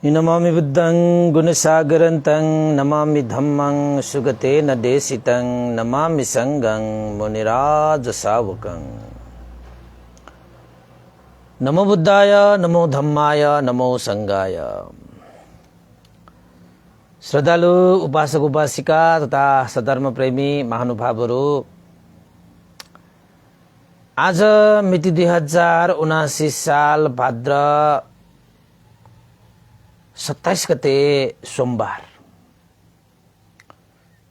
नमामि बुद्धं गुणसागरन्तं नमामि धम्मं सुगतेन देशितं नमामि संघं मुनिराज सावकं। नमो बुद्धाय नमो धम्माय नमो संघाय। श्रद्धालु उपासक उपासिका तथा सधर्म प्रेमी महानुभावहरू, आज मिति 2079 साल भाद्र 27 गते सोमबार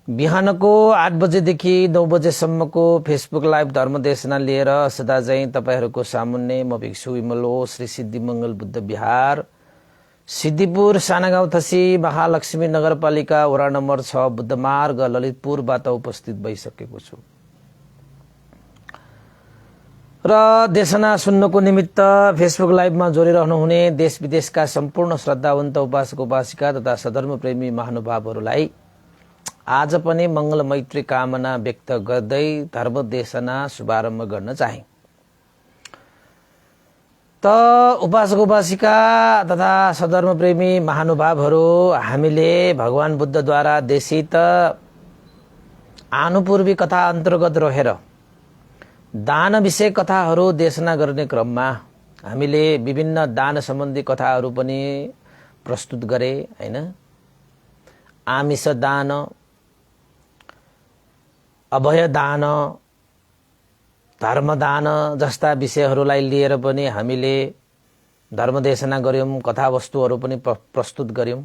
बिहानको 8 बजेदेखि 9 बजेसम्मको फेसबुक लाइभ धर्मदेशना लिएर सदा चाहिँ तपाईहरूको सामुन्ने म भिक्षु विमलो श्री सिद्धिमंगल बुद्ध विहार सिद्धिपुर सानागाउँ थसी महालक्ष्मी नगरपालिका वडा नम्बर 6 बुद्धमार्ग ललितपुरबाट उपस्थित भइसकेको छु र देशना सुन्नको निमित्त फेसबुक लाइभमा जोडिरहनु हुने देश विदेशका सम्पूर्ण श्रद्धावन्त उपासक उपासिका तथा सधर्म प्रेमी महानुभावहरूलाई आज पनि मंगल मैत्री कामना व्यक्त गर्दै धर्म देशना शुभारम्भ गर्न चाहे। त उपासक उपासिका तथा सधर्म प्रेमी महानुभावहरू, हामीले भगवान बुद्धद्वारा देशित आनुपूर्वी कथा अन्तर्गत रहेर दान विषय कथाहरू देशना गर्ने क्रममा हामीले विभिन्न दान सम्बन्धी कथाहरू पनि प्रस्तुत गरे हैन। आमिष दान, अभय दान, धर्मदान जस्ता विषयहरूलाई लिएर पनि हामीले धर्मदेशना गर्यौं, कथावस्तुहरू पनि प्रस्तुत गर्यौं।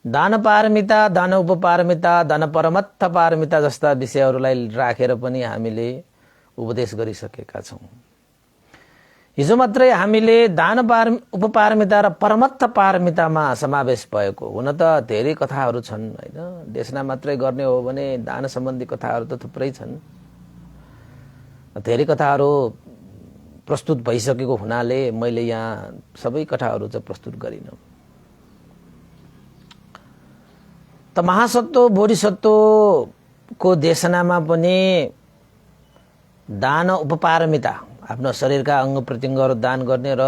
दान पारमिता, दान उपपारमिता, दान परमत्थ पारमिता जस्ता विषयहरूलाई राखेर पनि हामीले उपदेश गरिसकेका छौं। हिजो मात्रै हामीले दान उपपारमिता र परमत्थ पारमितामा समावेश भएको। हुन त धेरै कथाहरू छन् हैन, देशना मात्रै गर्ने हो भने दान सम्बन्धी कथाहरू त थुप्रै छन्। धेरै कथाहरू प्रस्तुत भइसकेको हुनाले मैले यहाँ सबै कथाहरू चाहिँ प्रस्तुत गरिन। त महासत्व बोधिसत्वको देशनामा पनि दान उपपारमिता, आफ्नो शरीरका अंग प्रत्यङ्गहरू दान गर्ने र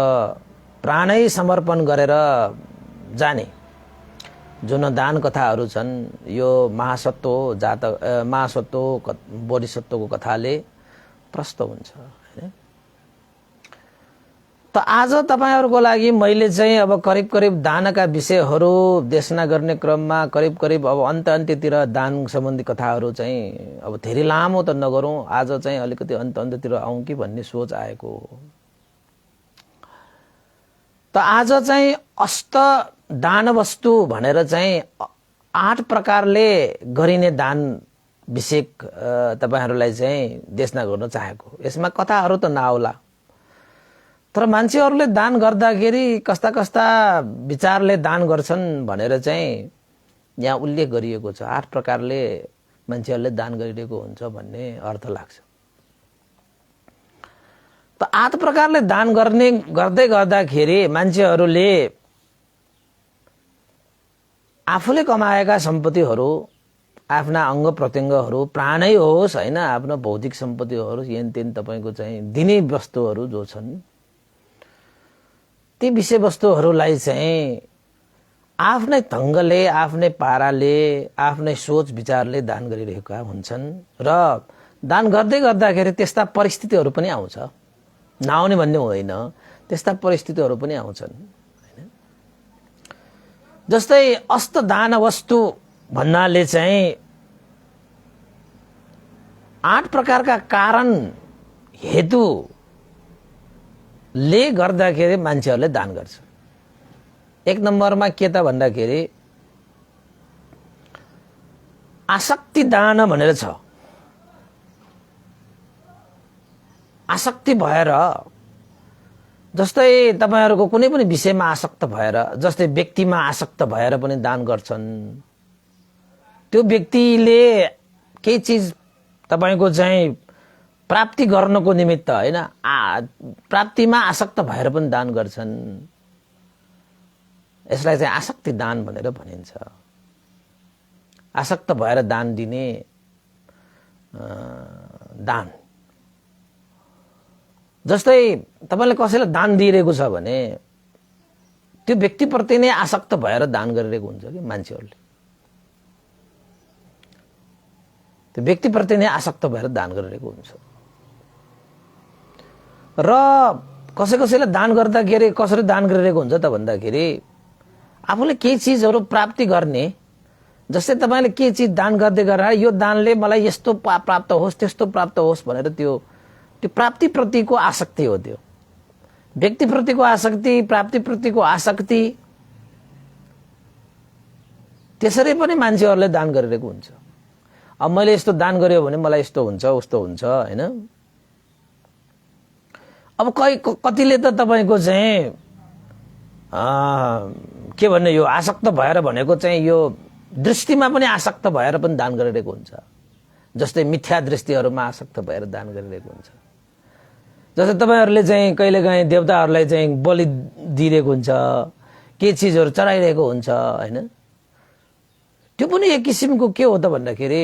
प्राणै समर्पण गरेर जाने जुन दान कथाहरू छन्, यो महासत्व बोधिसत्वको कथाले प्रस्त हुन्छ हैन। त आज तपाईहरुको लागि मैले चाहिँ अब करिब दानका विषयहरू देशना गर्ने क्रममा करिब अब अन्त्यतिर दान सम्बन्धी कथाहरू चाहिँ अब धेरै लामो त नगरौं, आज चाहिँ अलिकति अन्त्यतिर आउँ कि भन्ने सोच आएको हो। त आज चाहिँ अष्ट दान वस्तु भनेर चाहिँ 8 प्रकारले गरिने दान विषय तपाईहरुलाई चाहिँ देशना गर्न चाहेको। यसमा कथाहरू त नआउला, तर मान्छेहरूले दान गर्दाखेरि कस्ता कस्ता विचारले दान गर्छन् भनेर चाहिँ यहाँ उल्लेख गरिएको छ। 8 प्रकारले मान्छेहरूले दान गरिरहेको हुन्छ भन्ने अर्थ लाग्छ। त 8 प्रकारले दान गर्दै गर्दाखेरि मान्छेहरूले आफूले कमाएका सम्पत्तिहरू, आफ्ना अंग प्रत्यङ्गहरू, प्राणै होस् हैन, आफ्नो भौतिक सम्पत्तिहरू, येन तपाईको चाहिँ दिने वस्तुहरू जो छन्, ती विषय वस्तुहरूलाई चाहिँ आफ्नै ढंगले, आफ्नै पाराले, आफ्नै सोच विचारले दान गरिरहेका हुन्छन्। र दान गर्दै गर्दाखेरि त्यस्ता परिस्थितिहरू पनि आउँछ, नआउने भन्ने होइन, त्यस्ता परिस्थितिहरू पनि आउँछन् हैन। जस्तै अष्ट दान वस्तु भन्नाले चाहिँ 8 प्रकारका कारण हेतु ले गर्दाखेरि मान्छेहरूले दान गर्छ। 1 नम्बरमा के त भन्दाखेरि आसक्ति दान भनेर छ। आसक्ति भएर, जस्तै तपाईहरुको कुनै पनि विषयमा आसक्त भएर, जस्तै व्यक्तिमा आसक्त भएर पनि दान गर्छन्। त्यो व्यक्तिले केही चीज तपाईको चाहिँ प्राप्ति गर्नको निमित्त हैन, प्राप्तिमा आसक्त भएर पनि दान गर्छन्। यसलाई चाहिँ आसक्ति दान भनेर भनिन्छ। आसक्त भएर दान दिने दान। जस्तै तपाईले कसैलाई दान दिइरहेको छ भने त्यो व्यक्तिप्रति नै आसक्त भएर दान गरिरहेको हुन्छ कि मान्छेहरूले। त्यो व्यक्तिप्रति नै आसक्त भएर दान गरिरहेको हुन्छ। र कसैलाई दान गर्दाखेरि कसरी दान गरिरहेको हुन्छ त भन्दाखेरि आफूले केही चिजहरू प्राप्ति गर्ने, जस्तै तपाईँले केही चिज दान गर्दै गरेर यो दानले मलाई यस्तो प्राप्त होस् त्यस्तो प्राप्त होस् भनेर त्यो प्राप्तिप्रतिको आसक्ति हो। त्यो व्यक्तिप्रतिको आसक्ति, प्राप्तिप्रतिको आसक्ति, त्यसरी पनि मान्छेहरूले दान गरिरहेको हुन्छ। अब मैले यस्तो दान गर्यो भने मलाई यस्तो हुन्छ उस्तो हुन्छ हैन। अब कतिले त तपाईको चाहिँ के भन्ने यो आसक्त भएर भनेको चाहिँ यो दृष्टिमा पनि आसक्त भएर पनि दान गरिरहेको हुन्छ। जस्तै मिथ्या दृष्टिहरूमा आसक्त भएर दान गरिरहेको हुन्छ। जस्तै तपाईहरुले चाहिँ कहिलेकाहीँ देवताहरूलाई चाहिँ बलि दिइरहेको हुन्छ, के चीजहरू चढाइरहेको हुन्छ हैन। त्यो पनि एक किसिमको के हो त भन्दाखेरि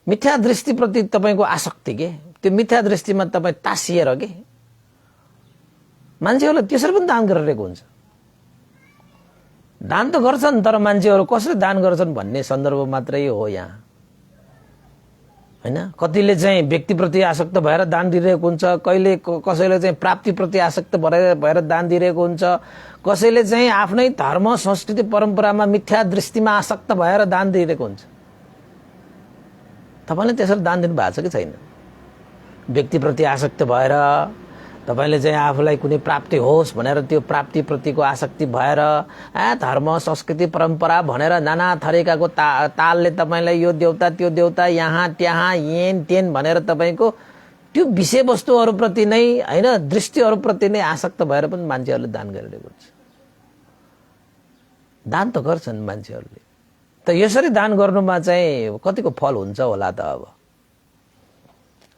मिथ्या दृष्टिप्रति तपाईको आसक्ति के। त्यो मिथ्या दृष्टिमा तपाई तासिएर के मान्छेहरूले त्यसरी पनि दान गरिरहेको हुन्छ। दान त गर्छन् तर मान्छेहरू कसरी दान गर्छन् भन्ने सन्दर्भ मात्रै हो यहाँ हैन। कतिले चाहिँ व्यक्तिप्रति आसक्त भएर दान दिइरहेको हुन्छ, कहिले कसैले चाहिँ प्राप्तिप्रति आसक्त भएर दान दिइरहेको हुन्छ, कसैले चाहिँ आफ्नै धर्म संस्कृति परम्परामा मिथ्या दृष्टिमा आसक्त भएर दान दिइरहेको हुन्छ। तपाईले त्यसरी दान दिनु भएको छ कि छैन? व्यक्तिप्रति आसक्त भएर तपाईले चाहिँ आफूलाई कुनै प्राप्ति होस् भनेर त्यो प्राप्तिप्रतिको आसक्ति भएर धर्म संस्कृति परम्परा भनेर नाना थरीकाको तालले तपाईलाई यो देवता त्यो देवता यहाँ त्यहाँ येन तेन भनेर तपाईको त्यो विषयवस्तुहरूप्रति नै हैन दृष्टिहरूप्रति नै आसक्त भएर पनि मान्छेहरूले दान गरिरहेको हुन्छ। दान त गर्छन् मान्छेहरूले, त यसरी दान गर्नुमा चाहिँ कतिको फल हुन्छ होला त? अब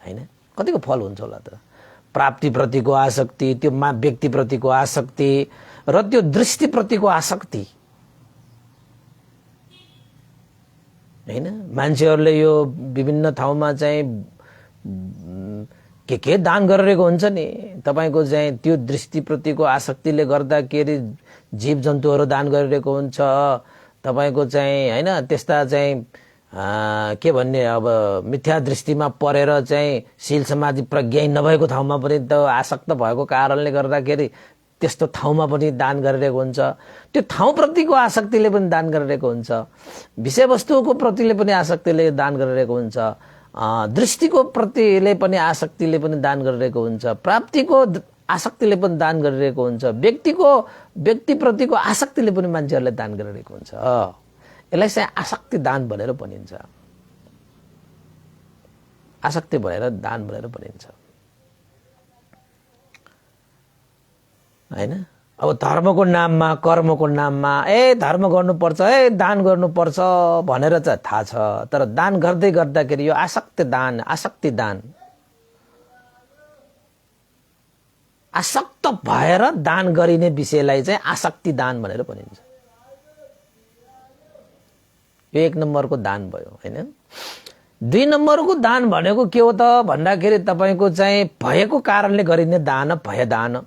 हैन कतिको फल हुन्छ होला त? प्राप्तिप्रतिको आसक्ति, त्यो व्यक्तिप्रतिको आसक्ति र त्यो दृष्टिप्रतिको आसक्ति हैन। मान्छेहरूले यो विभिन्न ठाउँमा चाहिँ के दान गरिरहेको हुन्छ नि। तपाईको चाहिँ त्यो दृष्टिप्रतिको आसक्तिले गर्दाखेरि जीव जन्तुहरू दान गरिरहेको हुन्छ। तपाईको चाहिँ हैन त्यस्ता चाहिँ के भन्ने अब मिथ्या दृष्टिमा परेर चाहिँ शील समाधि प्रज्ञा नभएको ठाउँमा पनि त आसक्त भएको कारणले गर्दाखेरि त्यस्तो ठाउँमा पनि दान गरिरहेको हुन्छ। त्यो ठाउँप्रतिको आसक्तिले पनि दान गरिरहेको हुन्छ, विषयवस्तुको प्रतिले पनि आसक्तिले दान गरिरहेको हुन्छ, दृष्टिको प्रतिले पनि आसक्तिले पनि दान गरिरहेको हुन्छ, प्राप्तिको आसक्तिले पनि दान गरिरहेको हुन्छ, व्यक्तिप्रतिको आसक्तिले पनि मान्छेहरूले दान गरिरहेको हुन्छ। यसलाई चाहिँ आसक्ति दान भनेर भनिन्छ। आसक्ति भनेर दान भनेर भनिन्छ हैन। अब धर्मको नाममा कर्मको नाममा धर्म गर्नुपर्छ दान गर्नुपर्छ भनेर चाहिँ थाहा छ, तर दान गर्दै गर्दाखेरि यो आसक्ति दान आसक्त भएर दान गरिने विषयलाई चाहिँ आसक्ति दान भनेर भनिन्छ। यो एक नम्बरको दान भयो हैन। दुई नम्बरको दान भनेको के हो त भन्दाखेरि तपाईको चाहिँ भएको कारणले गरिने दान भयदान।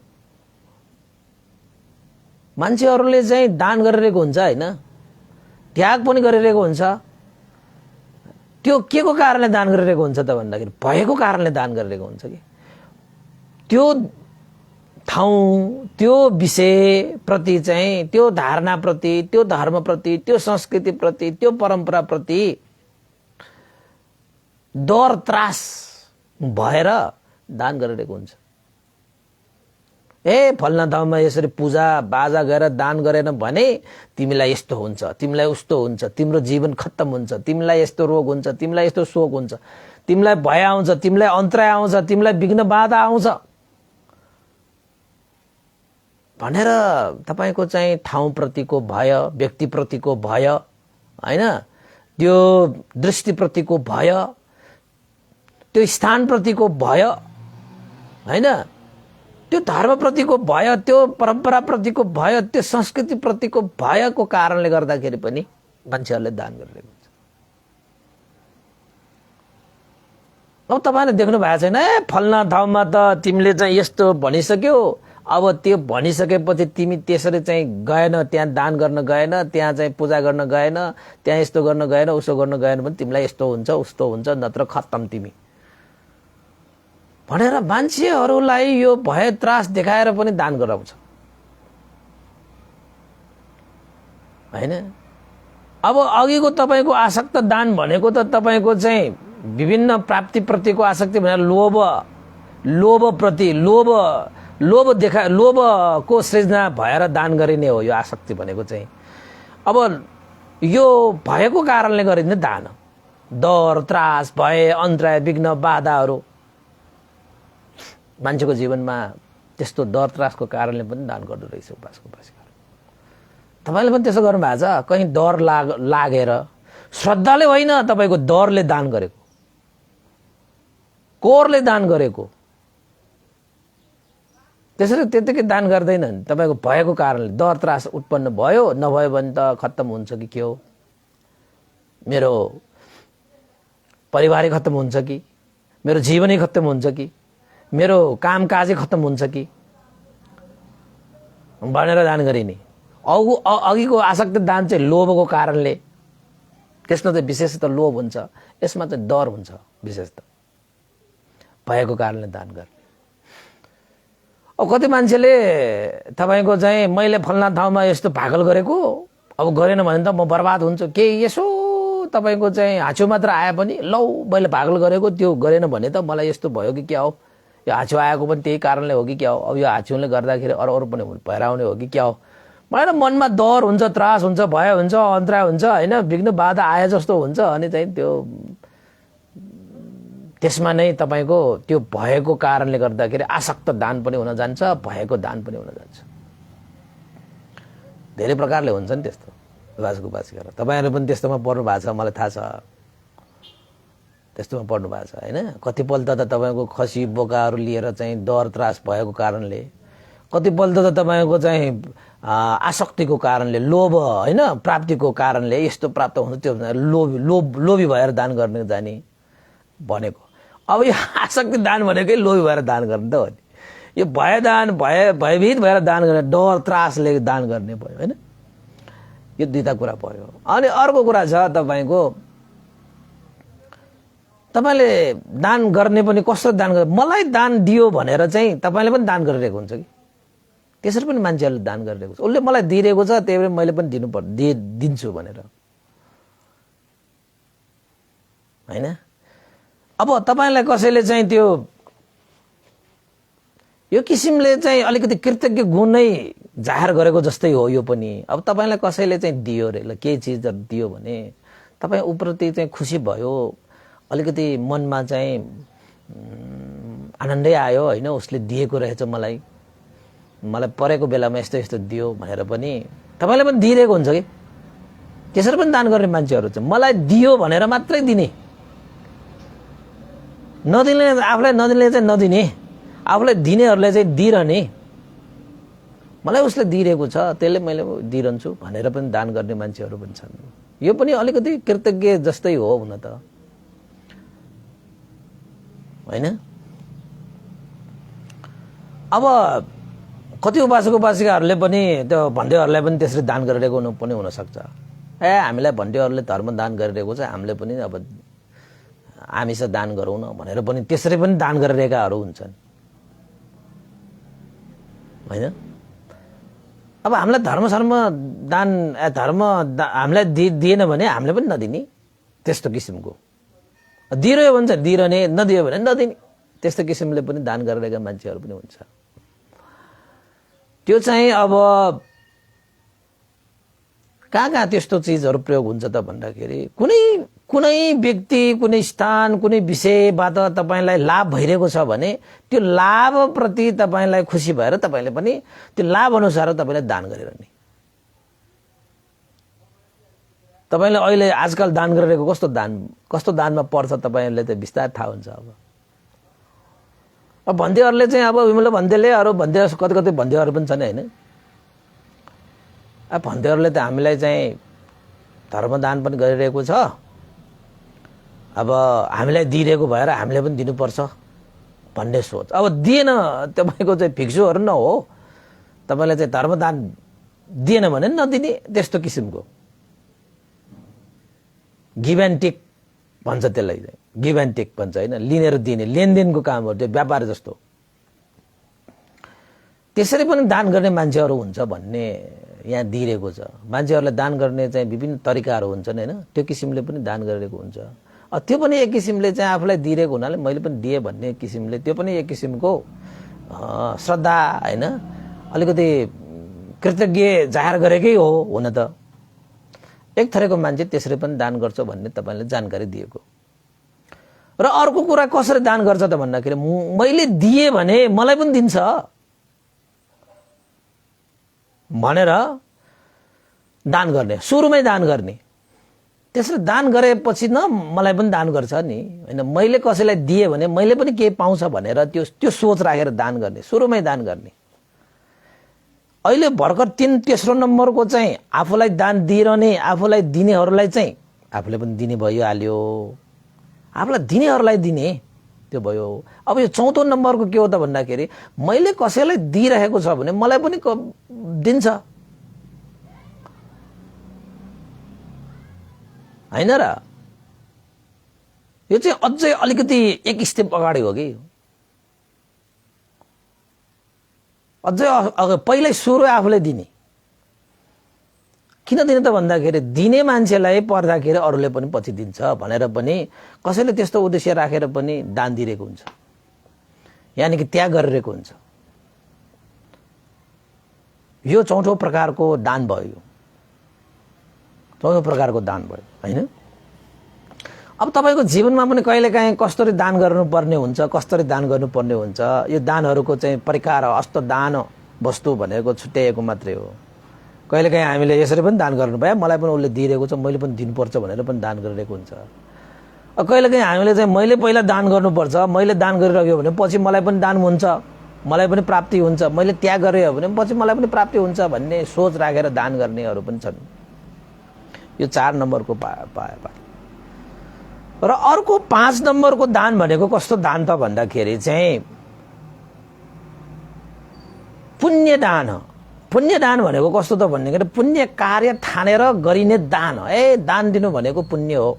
मान्छेहरूले चाहिँ दान गरिरहेको हुन्छ हैन, त्याग पनि गरिरहेको हुन्छ। त्यो के को कारणले दान गरिरहेको हुन्छ त भन्दाखेरि भएको कारणले दान गरिरहेको हुन्छ कि त्यो ठाउँ त्यो विषय प्रति चाहिँ त्यो धारणा प्रति त्यो धर्म प्रति त्यो संस्कृति प्रति त्यो परम्परा प्रति डर त्रास भएर दान गरिरहेको हुन्छ। फल्ना ठाउँमा यसरी पूजा बाजा गरेर दान गरेन भने तिमीलाई यस्तो हुन्छ, तिमीलाई उस्तो हुन्छ, तिम्रो जीवन खत्तम हुन्छ, तिमीलाई यस्तो रोग हुन्छ, तिमीलाई यस्तो शोक हुन्छ, तिमीलाई भय आउँछ, तिमीलाई अन्तराय आउँछ, तिमीलाई विघ्न बाधा आउँछ भनेर तपाईको चाहिँ ठाउँप्रतिको भय, व्यक्तिप्रतिको भय हैन, त्यो दृष्टिप्रतिको भय, त्यो स्थानप्रतिको भय हैन, त्यो धर्मप्रतिको भय, त्यो परम्पराप्रतिको भय, त्यो संस्कृतिप्रतिको भयको कारणले गर्दाखेरि पनि मान्छेहरूले दान गरिरहेको हुन्छ। अब तपाईले देख्नु भएको छैन फल्ना ठाउँमा त तिमीले चाहिँ यस्तो भनिसक्यो, अब त्यो भनिसकेपछि तिमी त्यसरी चाहिँ गएन, त्यहाँ दान गर्न गएन, त्यहाँ चाहिँ पूजा गर्न गएन, त्यहाँ यस्तो गर्न गएन, उसो गर्न गएन भने तिमीलाई यस्तो हुन्छ उस्तो हुन्छ, नत्र खत्तम तिमी भनेर मान्छेहरूलाई यो भय त्रास देखाएर पनि दान गराउँछ हैन। अब अघिको तपाईको आसक्त दान भनेको त तपाईको चाहिँ विभिन्न प्राप्ति प्रतिको आसक्ति भनेर लोभको सृजना भएर दान गरिने हो यो आसक्ति भनेको चाहिँ। अब यो भएको कारणले गरिने दान, डर त्रास भय अन्तराय विघ्न बाधाहरू मान्छेको जीवनमा त्यस्तो डर त्रासको कारणले पनि दान गर्दो रहेछ उपासक उपासिकाहरू। तपाईले पनि त्यसो गर्नु भएको छ, कहीं डर लागेर, श्रद्धाले होइन तपाईको डरले दान गरेको, कोरले दान गरेको, त्यसरी त्यतिकै दान गर्दैनन्। तपाईको भएको कारणले डर त्रास उत्पन्न भयो, नभयो भने त खत्तम हुन्छ कि के हो, मेरो परिवारै खत्तम हुन्छ कि, मेरो जीवनै खत्तम हुन्छ कि, मेरो कामकाजै खत्तम हुन्छ कि भनेर दान गरिने। अघिको आसक्त दान चाहिँ लोभको कारणले, त्यसमा चाहिँ विशेष त लोभ हुन्छ, यसमा चाहिँ डर हुन्छ विशेष त भएको कारणले दान गर्ने। अब कति मान्छेले तपाईको चाहिँ मैले फल्ना ठाउँमा यस्तो भागल गरेको, अब गरेन भने त म बर्बाद हुन्छु, केही यसो तपाईको चाहिँ हाँचो मात्र आए पनि लौ मैले भागल गरेको, त्यो गरेन भने त मलाई यस्तो भयो कि क्या हो, यो हाँचो आएको पनि त्यही कारणले हो कि क्या हो, अब यो हाँचोले गर्दाखेरि अरू पनि भएर आउने हो कि क्या हो भनेर मनमा डर हुन्छ, त्रास हुन्छ, भय हुन्छ, अन्तराय हुन्छ हैन, विघ्न बाधा आए जस्तो हुन्छ। अनि चाहिँ त्यो त्यसमा नै तपाईको त्यो भएको कारणले गर्दाखेरि आसक्त दान पनि हुन जान्छ, भएको दान पनि हुन जान्छ। धेरै प्रकारले हुन्छ नि त्यस्तो उपासक उपासिकाहरू। तपाईहरु पनि त्यस्तोमा पर्नु भएको छ, मलाई थाहा छ, त्यस्तोमा पर्नु भएको छ हैन। कतिपल्ट त तपाईको खसी बोकाहरू लिएर चाहिँ डर त्रास भएको कारणले, कतिपल्ट त तपाईको चाहिँ आसक्तिको कारणले, लोभ हैन, प्राप्तिको कारणले यस्तो प्राप्त हुन्छ त्यो लोभी भएर दान गर्ने जाने भनेको। अब यो आसक्ति दान भनेकै लोभी भएर दान गर्ने त हो नि। यो भय दान, भयभीत भएर दान गर्ने, डर त्रासले दान गर्ने भयो हैन। यो दुईटा कुरा भयो। अनि अर्को कुरा छ तपाईको, तपाईले दान गर्ने पनि कसरी दान गर्ने, मलाई दान दियो भनेर चाहिँ तपाईले पनि दान गरिरहेको हुन्छ कि, त्यसरी पनि मान्छेहरूले दान गरिरहेको छ। उसले मलाई दिइरहेको छ, त्यही भएर मैले पनि दिन्छु भनेर हैन। अब तपाईलाई कसैले चाहिँ त्यो यो किसिमले चाहिँ अलिकति कृतज्ञ गुण नै जाहेर गरेको जस्तै हो यो पनि। अब तपाईलाई कसैले चाहिँ दियो रे, ल केही चीज दियो भने तपाई उप्रति चाहिँ खुसी भयो, अलिकति मनमा चाहिँ आनन्दै आयो हैन, उसले दिएको रहेछ मलाई परेको बेलामा यस्तो यस्तो दियो भनेर पनि तपाईले पनि दिइरहेको हुन्छ कि। त्यसरी पनि दान गर्ने मान्छेहरू चाहिँ मलाई दियो भनेर मात्रै दिने, नदिने, आफूलाई नदिने चाहिँ नदिने, आफूलाई दिनेहरूले चाहिँ दिइरहने, मलाई उसले दिइरहेको छ त्यसले मैले दिइरहन्छु भनेर पनि दान गर्ने मान्छेहरू पनि छन्। यो पनि अलिकति कृतज्ञ जस्तै हो हुन त हैन। अब कति उपासक उपासिकाहरूले पनि त्यो भन्डेहरूलाई पनि त्यसरी दान गरिरहेको पनि हुनसक्छ। हामीलाई भन्डेहरूले धर्म दान गरिरहेको छ, हामीले पनि अब आमिष दान गरौँ न भनेर पनि त्यसरी पनि दान गरिरहेकाहरू हुन्छन् हैन। अब हामीलाई धर्म हामीलाई दिएन भने हामीले पनि नदिने, त्यस्तो किसिमको दिइरह्यो भने चाहिँ दिइरहने, नदियो भने नदिने, त्यस्तो किसिमले पनि दान गरिरहेका मान्छेहरू पनि हुन्छ। त्यो चाहिँ अब कहाँ त्यस्तो चीजहरू प्रयोग हुन्छ त भन्दाखेरि कुनै व्यक्ति, कुनै स्थान, कुनै विषयबाट तपाईलाई लाभ भइरहेको छ भने त्यो लाभ प्रति तपाईलाई खुसी भएर तपाईले पनि त्यो लाभ अनुसार तपाईले दान गरिरहने। तपाईले अहिले आजकल दान गरिरहेको कस्तो दानमा पर्छ तपाईले त विस्तार थाहा हुन्छ। अब भन्देहरूले चाहिँ अब विमल भन्देले अरू भन्दे कति भन्देहरू पनि छन् हैन। अब भन्देहरूले त हामीलाई चाहिँ धर्मदान पनि गरिरहेको छ, अब हामीलाई दिइरहेको भएर हामीले पनि दिनुपर्छ भन्ने सोच। अब दिएन तपाईँको चाहिँ भिक्षुहरू न हो, तपाईँले चाहिँ धर्मदान दिएन भने नदिने, त्यस्तो किसिमको गिभ एन्ड टेक भन्छ त्यसलाई चाहिँ, गिभ एन्ड टेक भन्छ होइन, लिने र दिने लेनदेनको काम हो, त्यो व्यापार जस्तो। त्यसरी पनि दान गर्ने मान्छेहरू हुन्छ भन्ने यहाँ दिइरहेको छ। मान्छेहरूलाई दान गर्ने चाहिँ विभिन्न तरिकाहरू हुन्छन् होइन, त्यो किसिमले पनि दान गरिरहेको हुन्छ। त्यो पनि एक किसिमले चाहिँ आफूलाई दिइरहेको हुनाले मैले पनि दिएँ भन्ने किसिमले त्यो पनि एक किसिमको श्रद्धा होइन, अलिकति कृतज्ञ जाहेर गरेकै हो हुन त। एक थरीको मान्छे त्यसरी पनि दान गर्छ भन्ने तपाईँले जानकारी दिएको। र अर्को कुरा कसरी दान गर्छ त भन्दाखेरि मैले दिएँ भने मलाई पनि दिन्छ भनेर दान गर्ने, सुरुमै दान गर्ने। त्यसरी दान गरेपछि न मलाई पनि दान गर्छ नि होइन, मैले कसैलाई दिएँ भने मैले पनि केही पाउँछ भनेर त्यो सोच राखेर दान गर्ने, सुरुमै दान गर्ने। अहिले भर्खर तेस्रो नम्बरको चाहिँ आफूलाई दान दिइरहने, आफूलाई दिनेहरूलाई चाहिँ आफूले पनि दिने भइहाल्यो, आफूलाई दिनेहरूलाई दिने त्यो भयो। अब यो चौथो नम्बरको के हो त भन्दाखेरि मैले कसैलाई दिइरहेको छ भने मलाई पनि दिन्छ होइन र। यो चाहिँ अझै अलिकति एक स्टेप अगाडि हो कि, अझै पहिल्यै सुरु आफूले दिने। किन दिने त भन्दाखेरि दिने मान्छेलाई पर्दाखेरि अरूले पनि पछि दिन्छ भनेर पनि कसैले त्यस्तो उद्देश्य राखेर पनि दान दिइरहेको हुन्छ, यानि कि त्याग गरिरहेको हुन्छ। यो चौथो प्रकारको दान भयो, चौथो प्रकारको दान भयो होइन। अब तपाईँको जीवनमा पनि कहिलेकाहीँ कसरी दान गर्नुपर्ने हुन्छ, कसरी दान गर्नुपर्ने हुन्छ, यो दानहरूको चाहिँ प्रकार अस्त दान वस्तु भनेको छुट्याइएको मात्रै हो। कहिलेकाहीँ हामीले यसरी पनि दान गर्नु भयो, मलाई पनि उसले दिइरहेको छ मैले पनि दिनुपर्छ भनेर पनि दान गरिरहेको हुन्छ। कहिलेकाहीँ हामीले चाहिँ मैले पहिला दान गर्नुपर्छ, मैले दान गरिरह्यो भने पछि मलाई पनि दान हुन्छ, मलाई पनि प्राप्ति हुन्छ, मैले त्याग गरेँ भने पछि मलाई पनि प्राप्ति हुन्छ भन्ने सोच राखेर दान गर्नेहरू पनि छन्। यो 4 नम्बरको र अर्को 5 नम्बरको दान भनेको कस्तो दान त भन्दाखेरि चाहिँ पुण्य दान हो। पुण्य दान भनेको कस्तो त भन्दाखेरि पुण्य कार्य ठानेर गरिने दान हो। दान दिनु भनेको पुण्य हो,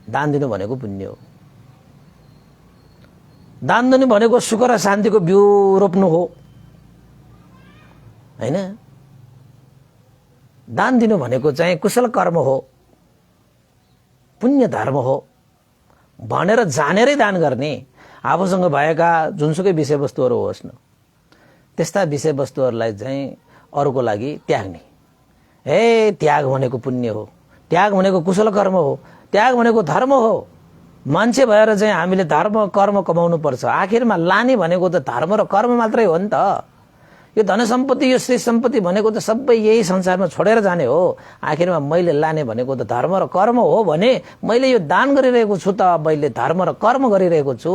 दान दिनु भनेको पुण्य हो। दान दिनु भनेको सुख र शान्तिको बिउ रोप्नु हो हैन। दान दिनु भनेको चाहिँ कुशल कर्म हो, पुण्य धर्म हो भनेर जानेरै दान गर्ने। आफूसँग भएका जुनसुकै विषयवस्तुहरू होस् न, त्यस्ता विषयवस्तुहरूलाई चाहिँ अरूको लागि त्याग्ने। त्याग भनेको पुण्य हो, त्याग भनेको कुशल कर्म हो, त्याग भनेको धर्म हो। मान्छे भएर चाहिँ हामीले धर्म कर्म कमाउनु पर्छ। आखिरमा लाने भनेको त धर्म र कर्म मात्रै हो नि त। यो धन सम्पत्ति, यो श्री सम्पत्ति भनेको त सबै यही संसारमा छोडेर जाने हो। आखिरमा मैले लाने भनेको त धर्म र कर्म हो भने मैले यो दान गरिरहेको छु त मैले धर्म र कर्म गरिरहेको छु।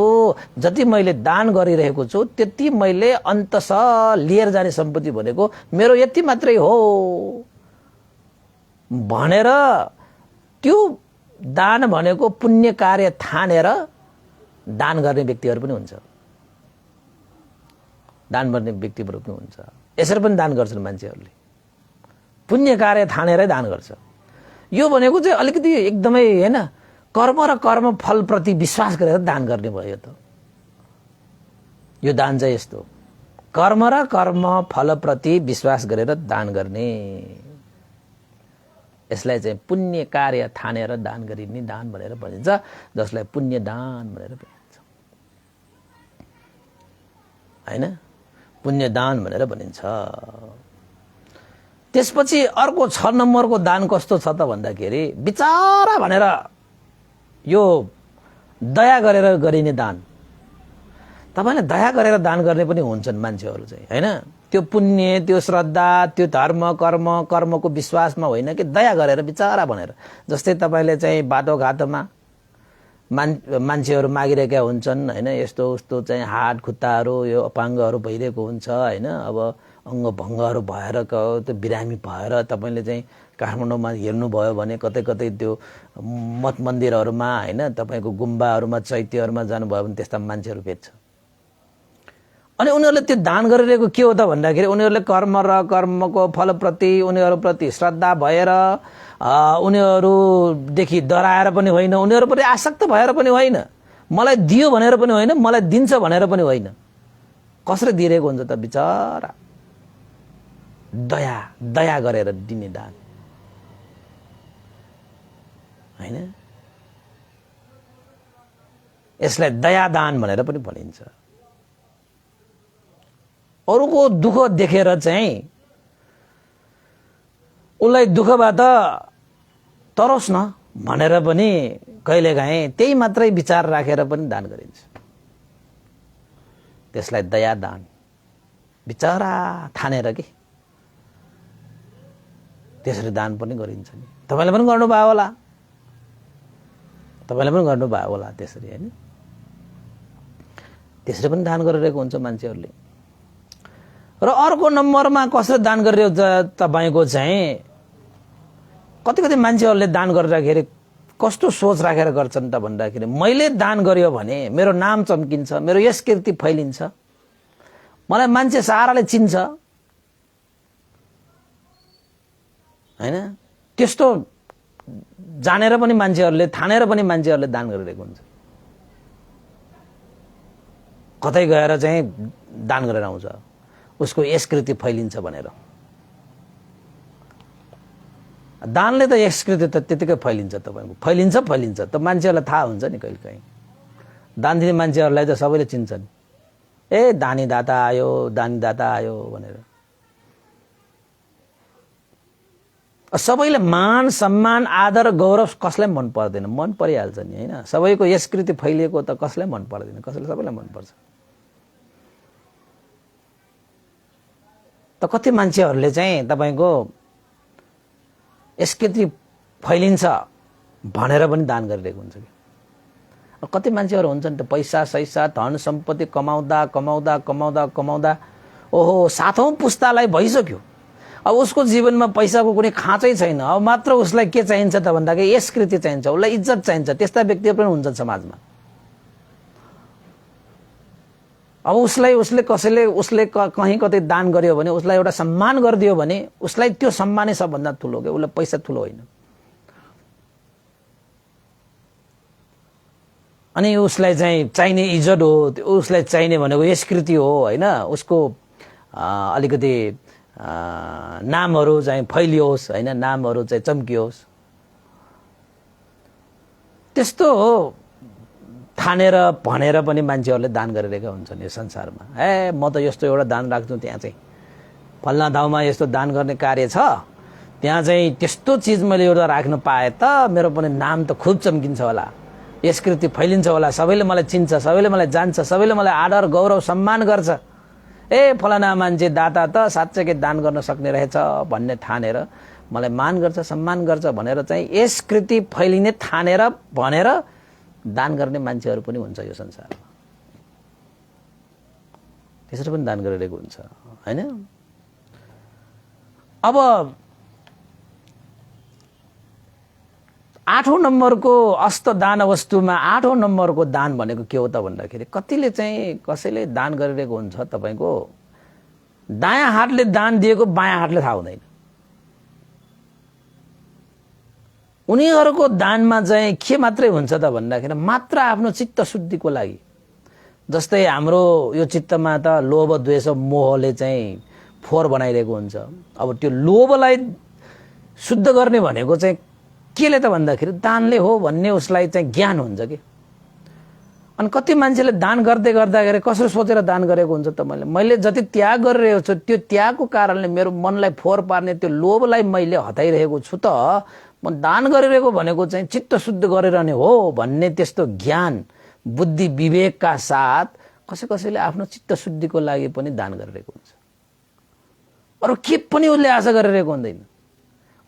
जति मैले दान गरिरहेको छु त्यति मैले अन्ततः लिएर जाने सम्पत्ति भनेको मेरो यति मात्रै हो भनेर त्यो दान भनेको पुण्य कार्य ठानेर दान गर्ने व्यक्तिहरू पनि हुन्छ, दान गर्ने व्यक्तिहरू पनि हुन्छ। यसरी पनि दान गर्छन् मान्छेहरूले, पुण्य कार्य ठानेरै दान गर्छ। यो भनेको चाहिँ अलिकति एकदमै हैन कर्म र कर्म फलप्रति विश्वास गरेर दान गर्ने भयो त। यो दान चाहिँ यस्तो कर्म र कर्म फलप्रति विश्वास गरेर दान गर्ने, यसलाई चाहिँ पुण्य कार्य ठानेर दान गरिने दान भनेर भनिन्छ, जसलाई पुण्य दान भनेर भनिन्छ हैन। पुण्य दान भनेर भनिन्छ। त्यसपछि अर्को 6 नम्बरको दान कस्तो छ त भन्दाखेरि बिचारा भनेर यो दया गरेर गरिने दान। तपाईले दया गरेर दान गर्ने पनि हुन्छन् मान्छेहरू चाहिँ हैन। त्यो पुण्य, त्यो श्रद्धा, त्यो धर्म कर्म कर्मको विश्वासमा होइन कि दया गरेर बिचारा भनेर। जस्तै तपाईले चाहिँ बाटोघाटोमा मान्छेहरू मागिरहेका हुन्छन् हैन, यस्तो उस्तो चाहिँ हात खुट्टाहरू यो अपाङ्गहरू भइरहेको हुन्छ हैन। अब अङ्गभङ्गहरू भएर त्यो बिरामी भएर तपाईँले चाहिँ काठमाडौँमा हेर्नुभयो भने कतै कतै त्यो मठ मन्दिरहरूमा होइन तपाईँको गुम्बाहरूमा चैत्यहरूमा जानुभयो भने त्यस्ता मान्छेहरू भेट्छ। अनि उनीहरूले त्यो दान गरिरहेको के हो त भन्दाखेरि उनीहरूले कर्म र कर्मको फलप्रति उनीहरूप्रति श्रद्धा भएर उनीहरूदेखि डराएर पनि होइन, उनीहरूप्रति आसक्त भएर पनि होइन, मलाई दियो भनेर पनि होइन, मलाई दिन्छ भनेर पनि होइन। कसरी दिइरहेको हुन्छ त बिचरा? दया गरेर दिने दान होइन। यसलाई दयादान भनेर पनि भनिन्छ। अरूको दुःख देखेर चाहिँ उसलाई दुःखबाट तरोस् न भनेर पनि कहिलेकाहीँ त्यही मात्रै विचार राखेर पनि दान गरिन्छ। त्यसलाई दयादान बिचरा ठानेर कि त्यसरी दान पनि गरिन्छ नि। तपाईँले पनि गर्नुभयो होला, तपाईँले पनि गर्नुभयो होला त्यसरी होइन। त्यसरी पनि दान गरिरहेको हुन्छ मान्छेहरूले। र अर्को नम्बरमा कसरी दान गरिरहेको तपाईँको चाहिँ कति कति मान्छेहरूले दान गरिराखेर कस्तो सोच राखेर गर्छन् त भन्दाखेरि मैले दान गर्यो भने मेरो नाम चम्किन्छ, मेरो यश कीर्ति फैलिन्छ, मलाई मान्छे साराले चिन्छ होइन। त्यस्तो जानेर पनि मान्छेहरूले ठानेर पनि मान्छेहरूले दान गरिरहेको हुन्छ। कतै गएर चाहिँ दान गरेर आउँछ, उसको यशकृति फैलिन्छ भनेर। दानले त यशकृति त त्यतिकै फैलिन्छ, तपाईँको फैलिन्छ त मान्छेहरूलाई थाहा हुन्छ नि। कहिलेकाहीँ दान दिने मान्छेहरूलाई त सबैले चिन्छन्, ए दानी दाता आयो, दानी दाता आयो भनेर। सबैले मान सम्मान आदर गौरव कसलाई मन पर्दैन? मन परिहाल्छ नि होइन। सबैको यशकृति फैलिएको त कसलाई मन पर्दैन? सबैलाई मन पर्छ। त कति मान्छेहरूले चाहिँ तपाईँको यशकृति फैलिन्छ भनेर पनि दान गरिरहेको हुन्छ कि। कति मान्छेहरू हुन्छन् त पैसा सैसा धन सम्पत्ति कमाउँदा कमाउँदा कमाउँदा कमाउँदा ओहो 7औं पुस्तालाई भइसक्यो, अब उसको जीवनमा पैसाको कुनै खाँचै छैन। अब मात्र उसलाई के चाहिन्छ त भन्दाखेरि यशकृति चाहिन्छ, उसलाई इज्जत चाहिन्छ। त्यस्ता व्यक्तिहरू पनि हुन्छन् समाजमा। अब उसले कहीँ कतै दान गर्यो भने, उसलाई एउटा सम्मान गरिदियो भने उसलाई त्यो सम्मानै सबभन्दा ठुलो के, उसलाई पैसा ठुलो होइन। अनि उसलाई चाहिँ चाहिने इज्जत हो, उसलाई चाहिने भनेको यशकृति हो होइन। उसको अलिकति नामहरू चाहिँ फैलियोस् होइन, नामहरू चाहिँ चम्कियोस्। त्यस्तो हो ठानेर भनेर पनि मान्छेहरूले दान गरिरहेका हुन्छन् यो संसारमा। ए म त यस्तो एउटा दान राख्छु, त्यहाँ चाहिँ फल्ना ठाउँमा यस्तो दान गर्ने कार्य छ, त्यहाँ चाहिँ त्यस्तो चिज मैले एउटा राख्न पाएँ त मेरो पनि नाम त खुब चम्किन्छ होला, यशकृति फैलिन्छ होला, सबैले मलाई चिन्छ, सबैले मलाई जान्छ, सबैले मलाई आदर गौरव सम्मान गर्छ। ए फलाना मान्छे दाता त साँच्चै दान गर्न सक्ने रहेछ भन्ने ठानेर मलाई मान गर्छ, सम्मान गर्छ भनेर चाहिँ यशकृति फैलिने ठानेर भनेर दान गर्ने मान्छेहरू पनि हुन्छ यो संसारमा। त्यसरी पनि दान गरिरहेको हुन्छ होइन। अब 8औं नम्बरको अस्त दान वस्तुमा 8औं नम्बरको दान भनेको के हो त भन्दाखेरि कतिले चाहिँ कसैले दान गरिरहेको हुन्छ तपाईँको दायाँ हातले दान दिएको बायाँ हातले थाहा हुँदैन। उनीहरूको दानमा चाहिँ के मात्रै हुन्छ त भन्दाखेरि मात्र आफ्नो चित्त शुद्धिको लागि। जस्तै हाम्रो यो चित्तमा त लोभ द्वेष मोहले चाहिँ फोहोर बनाइरहेको हुन्छ। अब त्यो लोभलाई शुद्ध गर्ने भनेको चाहिँ केले त भन्दाखेरि दानले हो भन्ने उसलाई चाहिँ ज्ञान हुन्छ कि। अनि कति मान्छेले दान गर्दै गर्दाखेरि कसरी सोचेर दान गरेको हुन्छ त मैले जति त्याग गरिरहेको छु त्यो त्यागको कारणले मेरो मनलाई फोहोर पार्ने त्यो लोभलाई मैले हटाइरहेको छु, त म दान गरिरहेको भनेको चाहिँ चित्त शुद्ध गरेर नै हो भन्ने त्यस्तो ज्ञान बुद्धि विवेकका साथ कसैले आफ्नो चित्त शुद्धिको लागि पनि दान गरिरहेको हुन्छ। अरू के पनि उसले आशा गरिरहेको हुँदैन।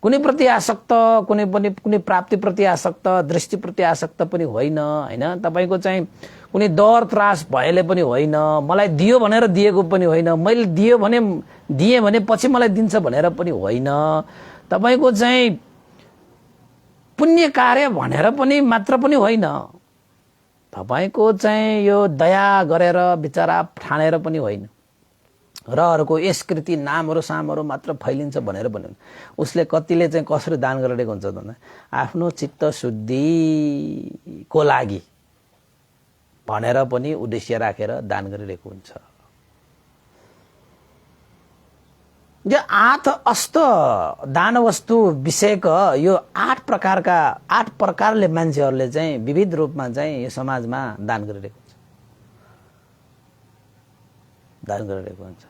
कुनै प्रति आसक्त, कुनै प्राप्तिप्रति आसक्त, दृष्टिप्रति आसक्त पनि होइन होइन। तपाईँको चाहिँ कुनै डर त्रास भएले पनि होइन, मलाई दियो भनेर दिएको पनि होइन, मैले दिएँ भने पछि मलाई दिन्छ भनेर पनि होइन, तपाईको चाहिँ पुण्य कार्य भनेर पनि मात्र पनि होइन, तपाईको चाहिँ यो दया गरेर विचारा ठानेर पनि होइन र अरूको यसकृति नामहरू सामहरू मात्र फैलिन्छ भनेर पनि होइन। उसले कतिले चाहिँ कसरी दान गरिरहेको हुन्छ भन्दा आफ्नो चित्त शुद्धिको लागि भनेर पनि उद्देश्य राखेर दान गरिरहेको हुन्छ। यो 8 अस्त दान वस्तु विषयक यो 8 प्रकारले मान्छेहरूले चाहिँ विविध रूपमा चाहिँ यो समाजमा दान गरिरहेको हुन्छ।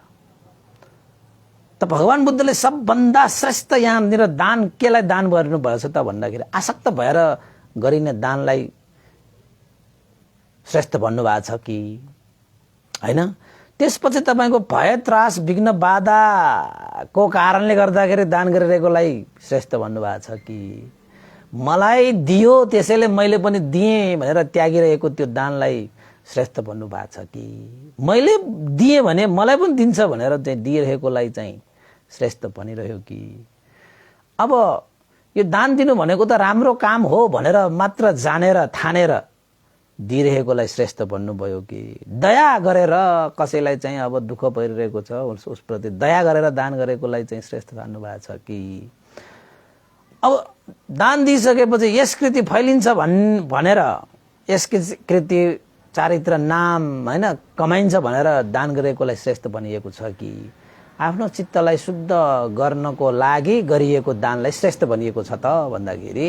त भगवान बुद्धले सबभन्दा श्रेष्ठ यहाँनिर दान केलाई दान गर्नु भएछ त भन्दाखेरि आसक्त भएर गरिने दानलाई श्रेष्ठ भन्नुभएको छ कि हैन? त्यसपछि तपाईको भय त्रास विघ्न बाधाको कारणले गर्दाखेरि दान गरिरहेकोलाई श्रेष्ठ भन्नुभएको छ कि मलाई दियो त्यसैले मैले पनि दिएँ भनेर त्यागिरहेको त्यो दानलाई श्रेष्ठ भन्नुभएको छ कि मैले दिएँ भने मलाई पनि दिन्छ भनेर चाहिँ दिइरहेकोलाई चाहिँ श्रेष्ठ भनिरह्यो कि अब यो दान दिनु भनेको त राम्रो काम हो भनेर मात्र जानेर ठानेर दिइरहेकोलाई श्रेष्ठ भन्नुभयो कि दया गरेर कसैलाई चाहिँ अब दुःख परिरहेको छ उसप्रति दया गरेर दान गरेकोलाई चाहिँ श्रेष्ठ भन्नुभएको छ कि अब दान दिइसकेपछि यस कृति फैलिन्छ भनेर यस कृति चारित्र नाम हैन कमाइन्छ भनेर दान गरेकोलाई श्रेष्ठ भनिएको छ कि आफ्नो चित्तलाई शुद्ध गर्नको लागि गरिएको दानलाई श्रेष्ठ भनिएको छ त भन्दाखेरि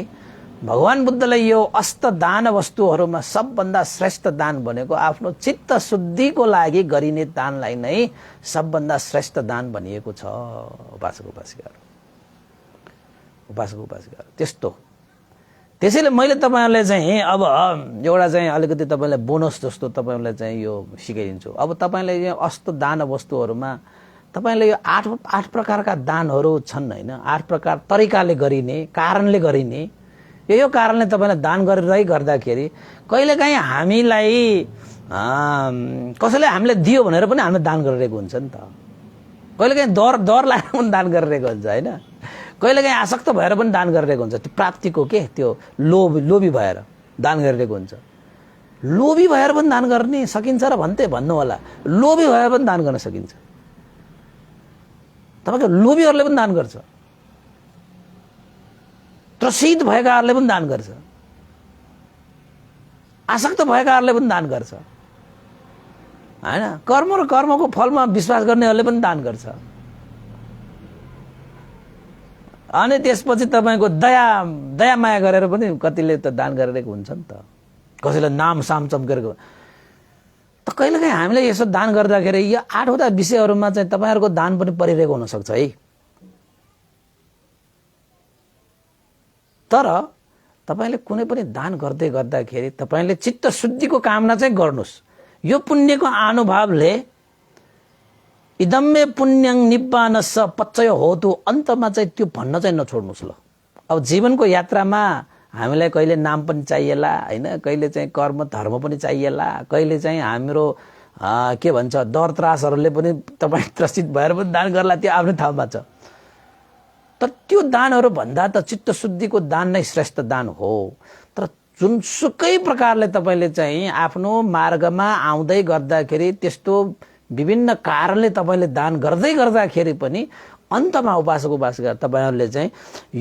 भगवान बुद्धले यो अष्ट दान वस्तुहरूमा सबभन्दा श्रेष्ठ दान भनेको आफ्नो चित्त शुद्धिको लागि गरिने दानलाई नै सबभन्दा श्रेष्ठ दान भनिएको छ। उपासक उपासिकाहरू त्यस्तो। त्यसैले मैले तपाईहरुले चाहिँ अब एउटा चाहिँ अलिकति तपाईलाई बोनस जस्तो तपाईहरुलाई चाहिँ यो सिकाइदिन्छु। अब तपाईले यो अष्ट दान वस्तुहरूमा तपाईले यो 8 प्रकारका दानहरू छन् हैन, 8 प्रकार तरिकाले गरिने कारणले गरिने यो कारणले तपाईलाई दान गरिरही गर्दाखेरि कहिलेकाहीँ हामीलाई कसैले हामीले दियो भनेर पनि हामीले दान गरिरहेको हुन्छ नि त। कहिलेकाहीँ डर लागेर पनि दान गरिरहेको हुन्छ हैन, कहिलेकाहीँ आसक्त भएर पनि दान गरिरहेको हुन्छ। त्यो प्राप्तिको के त्यो लोभी भएर दान गरिरहेको हुन्छ। लोभी भएर पनि दान गर्ने सकिन्छ र भन्नु होला, लोभी भएर पनि दान गर्न सकिन्छ। तपाईको लोभीहरूले पनि दान गर्छ, त्रसित भएकाहरूले पनि दान गर्छ, आसक्त भएकाहरूले पनि दान गर्छ हैन, कर्म र कर्मको फलमा विश्वास गर्नेहरूले पनि दान गर्छ। अनि त्यसपछि तपाईको दया माया गरेर पनि कतिले त दान गरिरहेको हुन्छ नि त। कसैले नाम साम चम्केको त कहिलेकाहीँ हामीले यसो दान गर्दाखेरि यो 8वटा विषयहरूमा चाहिँ तपाईहरुको दान पनि परिरहेको हुन सक्छ है। तर तपाईले कुनै पनि दान गर्दाखेरि तपाईले चित्त शुद्धिको कामना चाहिँ गर्नुस्। यो पुण्यको अनुभावले इदम्मे पुण्यं निब्बानस्स पच्चय होतु अन्तमा चाहिँ त्यो भन्न चाहिँ नछोड्नुस् ल। अब जीवनको यात्रामा हामीलाई कहिले नाम पनि चाहिएला हैन, कहिले चाहिँ कर्म धर्म पनि चाहिएला, कहिले चाहिँ हाम्रो के भन्छ डर त्रासहरूले पनि तपाई त्रसित भएर पनि दान गर्ला, त्यो आफ्नो ठाउँमा छ। तर त्यो दानहरू भन्दा त चित्त शुद्धिको दान नै श्रेष्ठ दान हो। तर जुनसुकै प्रकारले तपाईले चाहिँ आफ्नो मार्गमा आउँदै गर्दाखेरि त्यस्तो विभिन्न कारणले तपाईले दान गर्दाखेरि पनि अन्तमा उपासक उपासिका तपाईहरुले चाहिँ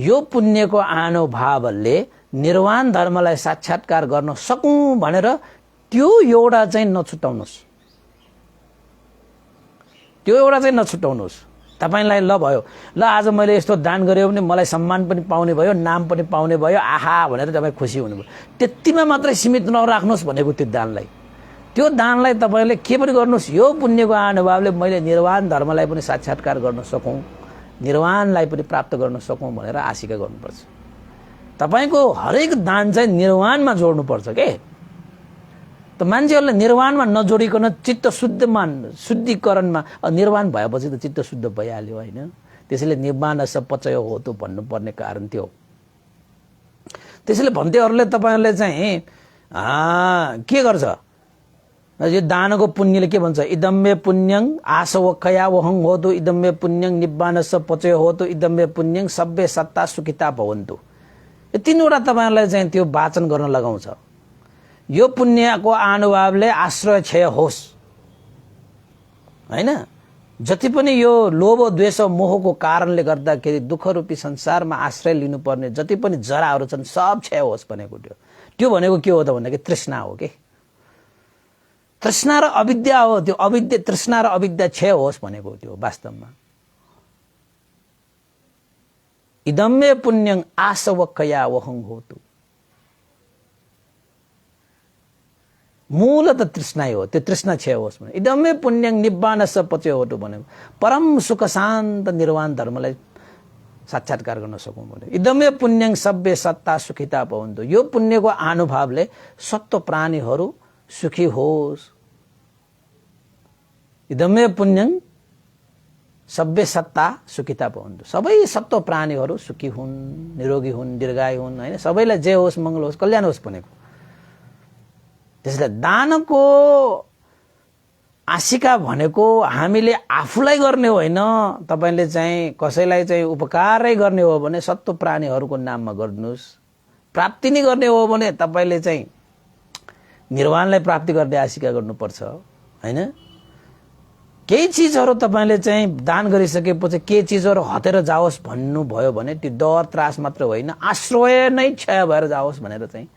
यो पुण्यको अनुभावले निर्वाण धर्मलाई साक्षात्कार गर्न सकौं भनेर त्यो एउटा चाहिँ नछुटाउनुस्। तपाईलाई ल भयो, ल आज मैले यस्तो दान गर्यो भने मलाई सम्मान पनि पाउने भयो, नाम पनि पाउने भयो, आहा भनेर तपाई खुसी हुनुभयो। त्यतिमा मात्रै सीमित नराख्नुस् भनेको त्यो दानलाई। त्यो दानलाई तपाईले के पनि गर्नुस्, यो पुण्यको अनुभावले मैले निर्वाण धर्मलाई पनि साक्षात्कार गर्न सकौं, निर्वाणलाई पनि प्राप्त गर्न सकौं भनेर आशिका गर्नुपर्छ। तपाईको हरेक दान चाहिँ निर्वाणमा जोड्नुपर्छ के। त मान्छेहरूले निर्वाणमा नजोडिकन चित्त शुद्धिकरणमा निर्वाण भएपछि त चित्त शुद्ध भइहाल्यो हैन। त्यसैले निब्बानस्स पच्चय होतु भन्नुपर्ने कारण त्यो। त्यसैले भन्तेहरूले तपाईहरुले चाहिँ के गर्छ, यो दानको पुण्यले के भन्छ, इदम्मे पुण्यं आसवखया वहं होतु इदम्मे पुण्यं निब्बानस पचय होतु इदम्मे पुण्यं सब्बे सत्ता सुखिता भवन्तु। यो तीनवटा तपाईहरुलाई चाहिँ त्यो वाचन गर्न लगाउँछ। यो पुण्यको अनुभवले आश्रय क्षय होस् हैन। जति पनि यो लोभ द्वेष मोहको कारणले गर्दाखेरि दुःख रूपी संसारमा आश्रय लिनुपर्ने जति पनि जराहरू छन् सब क्षय होस् भनेको त्यो भनेको के हो त भन्दाखेरि तृष्णा हो के। तृष्णा र अविद्या हो त्यो। अविद्या तृष्णा र अविद्या क्षय होस् भनेको त्यो वास्तवमा। इदम्मे पुण्यं आसवक्कया वहं होतु। मूलत तृष्णा हो त्यो। तृष्णा क्षय होस् भने इदम्मे पुण्यं निब्बानस पचय होतु भनेको परम सुख शान्त निर्वाण धर्मलाई साक्षात्कार गर्न सकौं भने। इदम्मे पुण्यं सब्बे सत्ता सुखिता भवन्तु। यो पुण्यको अनुभवले सत्व प्राणीहरू सुखी होस्। इदम्मे पुण्यं सब्बे सत्ता सुखिता भवन्तु। सबै सत्व प्राणीहरू सुखी हुन्, निरोगी हुन्, दीर्घायु हुन् हैन। सबैलाई जे होस्, मंगल होस्, कल्याण होस् भनेको। त्यसैले दानको आशिका भनेको हामीले आफूलाई गर्ने होइन, तपाईले चाहिँ कसैलाई चाहिँ उपकारै गर्ने हो भने सत्व प्राणीहरूको नाममा गर्नुस्। प्राप्ति नै गर्ने हो भने तपाईले चाहिँ निर्वाणलाई प्राप्ति गर्ने आशिका गर्नुपर्छ हैन। केही चीजहरू तपाईले चाहिँ दान गरिसकेपछि केही चीजहरू हटेर जाओस् भन्नुभयो भने त्यो डर त्रास मात्र होइन, आश्रय नै क्षय भएर जाओस् भनेर चाहिँ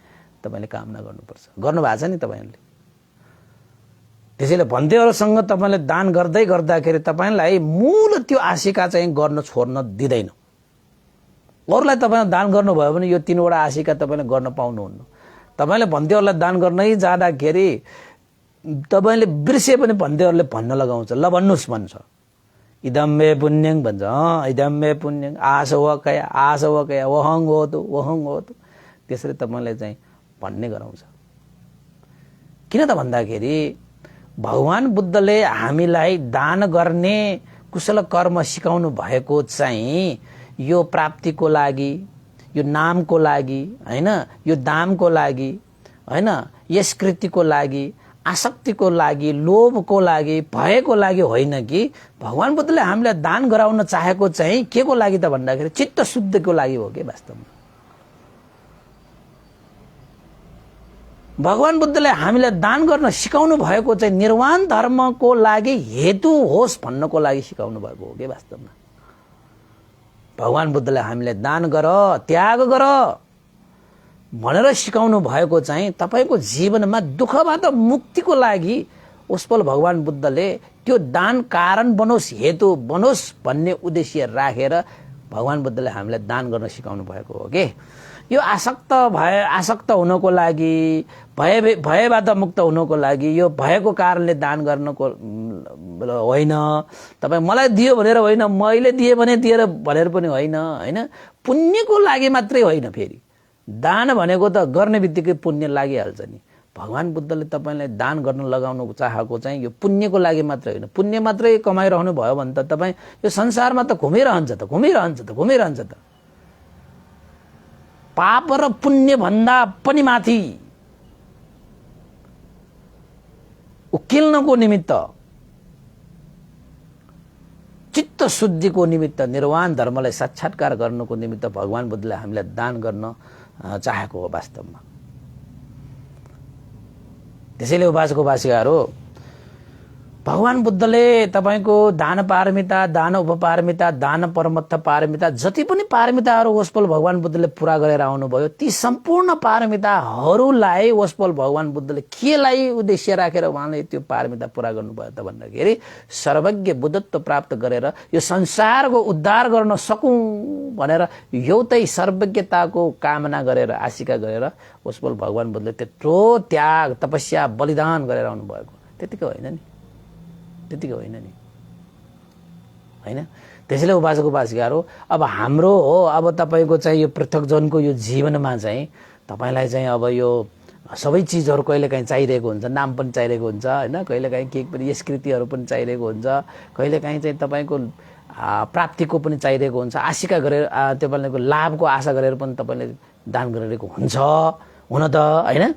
तपाईले कामना गर्नुपर्छ। गर्नु भएको छ नि तपाईहरुले। त्यसैले भन्देहरूसँग तपाईले दान गर्दै गर्दाखेरि तपाईलाई मूल त्यो आशिका चाहिँ गर्न छोड्न दिदैन। अरूलाई तपाईले दान गर्नुभयो भने यो तीनवटा आशिका तपाईले गर्न पाउनुहुन्न। तपाईले भन्देहरूलाई दान गर्नै जाँदाखेरि तपाईले बिर्से पनि भन्देहरूले भन्न लगाउँछ, ल भन्नुस् भन्छ। इदम्मे पुण्यं भन्छ। इदम्मे पुण्यं आसवकया वहं होतु। त्यसरी तपाईले चाहिँ भन्ने गराउँछ। किन त भन्दाखेरि भगवान बुद्धले हामीलाई दान गर्ने कुशल कर्म सिकाउनु भएको चाहिँ यो प्राप्तिको लागि, यो नामको लागि हैन, यो दामको लागि हैन, यस कृतिको लागि, आसक्तिको लागि, लोभको लागि, भयको लागि होइन कि भगवान बुद्धले हामीलाई दान गराउन चाहेको चाहिँ के को लागि त भन्दाखेरि चित्त शुद्धिको लागि हो के वास्तवमा। भगवान बुद्धले हामीलाई दान गर्न सिकाउनु भएको चाहिँ निर्वाण धर्मको लागि हेतु होस् भन्नको लागि सिकाउनु भएको हो के वास्तवमा। भगवान बुद्धले हामीलाई दान गर, त्याग गर भनेर सिकाउनु भएको चाहिँ तपाईको जीवनमा दुःखबाट मुक्तिको लागि उसपल भगवान बुद्धले त्यो दान कारण बनोस्, हेतु बनोस् भन्ने उद्देश्य राखेर भगवान बुद्धले हामीलाई दान गर्न सिकाउनु भएको हो के। यो आसक्त हुनको लागि, भयबाट मुक्त हुनको लागि, यो भयको कारणले दान गर्नको होइन। तपाई मलाई दियो भनेर होइन, मैले दिए भने दिएर भनेर पनि होइन हैन। पुण्यको लागि मात्रै होइन। फेरि दान भनेको त गर्ने बित्तिकै पुण्य लागिहाल्छ नि। भगवान बुद्धले तपाईलाई दान गर्न लगाउनु चाहेको चाहिँ यो पुण्यको लागि मात्रै होइन। पुण्य मात्रै कमाइरहनु भयो भने त तपाई यो संसारमा त घुमिरहन्छ त। पाप र पुण्य भन्दा पनि माथि उकिल्नको निमित्त, चित्त शुद्धिको निमित्त, निर्वाण धर्मलाई साक्षात्कार गर्नको निमित्त भगवान बुद्धले हामीलाई दान गर्न चाहेको हो वास्तवमा। त्यसैले उपासक उपासिकाहरू, भगवान बुद्धले तपाईको दान पारमिता, दान उपपारमिता, दान परमत्थ पारमिता, जति पनि पारमिताहरू ओसपल भगवान बुद्धले पूरा गरेर आउनुभयो, ती सम्पूर्ण पारमिताहरूलाई ओसपल भगवान बुद्धले केलाई उद्देश्य राखेर उहाँले त्यो पारमिता पूरा गर्नुभयो त भन्दाखेरि सर्वज्ञ बुद्धत्व प्राप्त गरेर यो संसारको उद्धार गर्न सकौं भनेर एउटै सर्वज्ञताको कामना गरेर, आशिका गरेर ओसपल भगवान बुद्धले त्यत्रो त्याग, तपस्या, बलिदान गरेर आउनु भएको। त्यतिकै होइन नि हैन। त्यसैले उपासक उपासिकाहरू, अब हाम्रो हो, अब तपाईको चाहिँ यो पृथक जनको यो जीवनमा चाहिँ तपाईलाई चाहिँ अब यो सबै चीजहरु कहिलेकाहीँ चाहिरहेको हुन्छ, नाम पनि चाहिरहेको हुन्छ हैन, कहिलेकाहीँ केही पनि यस कृतिहरु पनि चाहिरहेको हुन्छ, कहिलेकाहीँ चाहिँ तपाईको प्राप्तिको पनि चाहिरहेको हुन्छ, आशिका गरेर तपाईको लाभको आशा गरेर पनि तपाईले दान गरिरहेको हुन्छ हुन त हैन।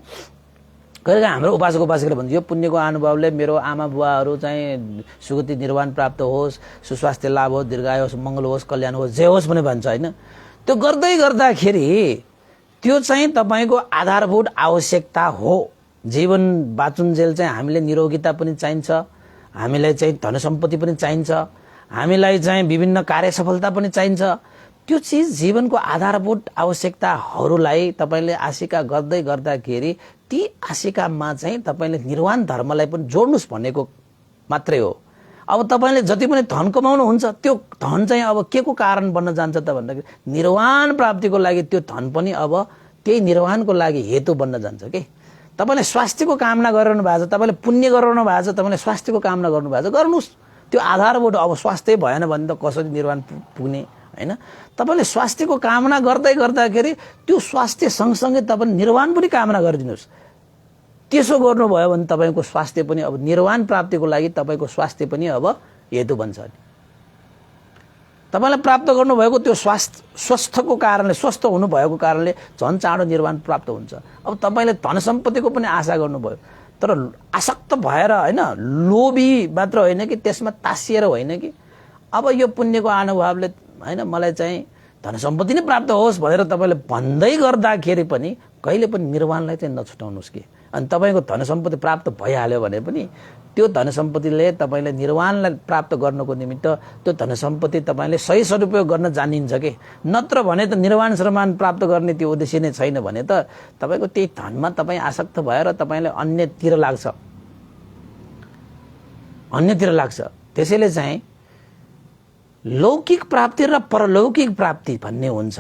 कहिलेकाहीँ हाम्रो उपासक उपासकले भन्छ यो पुण्यको अनुभवले मेरो आमा बुवाहरू चाहिँ सुगति निर्वाण प्राप्त होस्, सुस्वास्थ्य लाभ होस्, दीर्घायु होस्, मङ्गल होस्, कल्याण होस्, जे होस् भने भन्छ होइन। त्यो गर्दै गर्दाखेरि त्यो चाहिँ तपाईँको आधारभूत आवश्यकता हो। जीवन बाँचुन्जेल चाहिँ हामीले निरोगिता पनि चाहिन्छ, हामीलाई चाहिँ धन सम्पत्ति पनि चाहिन्छ, हामीलाई चाहिँ विभिन्न कार्य सफलता पनि चाहिन्छ। त्यो चिज जीवनको आधारभूत आवश्यकताहरूलाई तपाईँले आशिका गर्दै गर्दाखेरि ती आशिकामा चाहिँ तपाईँले निर्वाण धर्मलाई पनि जोड्नुहोस् भनेको मात्रै हो। अब तपाईँले जति पनि धन कमाउनुहुन्छ त्यो धन चाहिँ अब के को कारण बन्न जान्छ त भन्दाखेरि निर्वाण प्राप्तिको लागि त्यो धन पनि अब त्यही निर्वाणको लागि हेतु बन्न जान्छ कि। तपाईँले स्वास्थ्यको कामना गरिरहनु भएको छ, तपाईँले पुण्य गरिरहनु भएको छ, तपाईँले स्वास्थ्यको कामना गर्नु भएको छ, गर्नुहोस्। त्यो आधारभूत अब स्वास्थ्य भएन भने त कसरी निर्वाण पुग्ने होइन। तपाईँले स्वास्थ्यको कामना गर्दै गर्दाखेरि त्यो स्वास्थ्य सँगसँगै तपाईँ निर्वाण पनि कामना गरिदिनुहोस्। त्यसो गर्नुभयो भने तपाईँको स्वास्थ्य पनि अब निर्वाण प्राप्तिको लागि तपाईँको स्वास्थ्य पनि अब हेतु बन्छ। तपाईँलाई प्राप्त गर्नुभएको त्यो स्वस्थको कारणले, स्वस्थ हुनुभएको कारणले झन् चाँडो निर्वाण प्राप्त हुन्छ। अब तपाईँले धन सम्पत्तिको पनि आशा गर्नुभयो, तर आसक्त भएर होइन, लोभी मात्र होइन कि त्यसमा तासिएर होइन कि अब यो पुण्यको अनुभवले होइन मलाई चाहिँ धन सम्पत्ति नै प्राप्त होस् भनेर तपाईँले भन्दै गर्दाखेरि पनि कहिले पनि निर्वाणलाई चाहिँ नछुटाउनुहोस् कि। अनि तपाईँको धन सम्पत्ति प्राप्त भइहाल्यो भने पनि त्यो धन सम्पत्तिले तपाईँले निर्वाणलाई प्राप्त गर्नको निमित्त त्यो धन सम्पत्ति तपाईँले सही सदुपयोग गर्न जानिन्छ कि। नत्र भने त निर्वाण श्रमान प्राप्त गर्ने त्यो उद्देश्य नै छैन भने त तपाईँको त्यही धनमा तपाईँ आसक्त भएर तपाईँले अन्यतिर लाग्छ। त्यसैले चाहिँ लौकिक प्राप्ति र परलौकिक प्राप्ति भन्ने हुन्छ।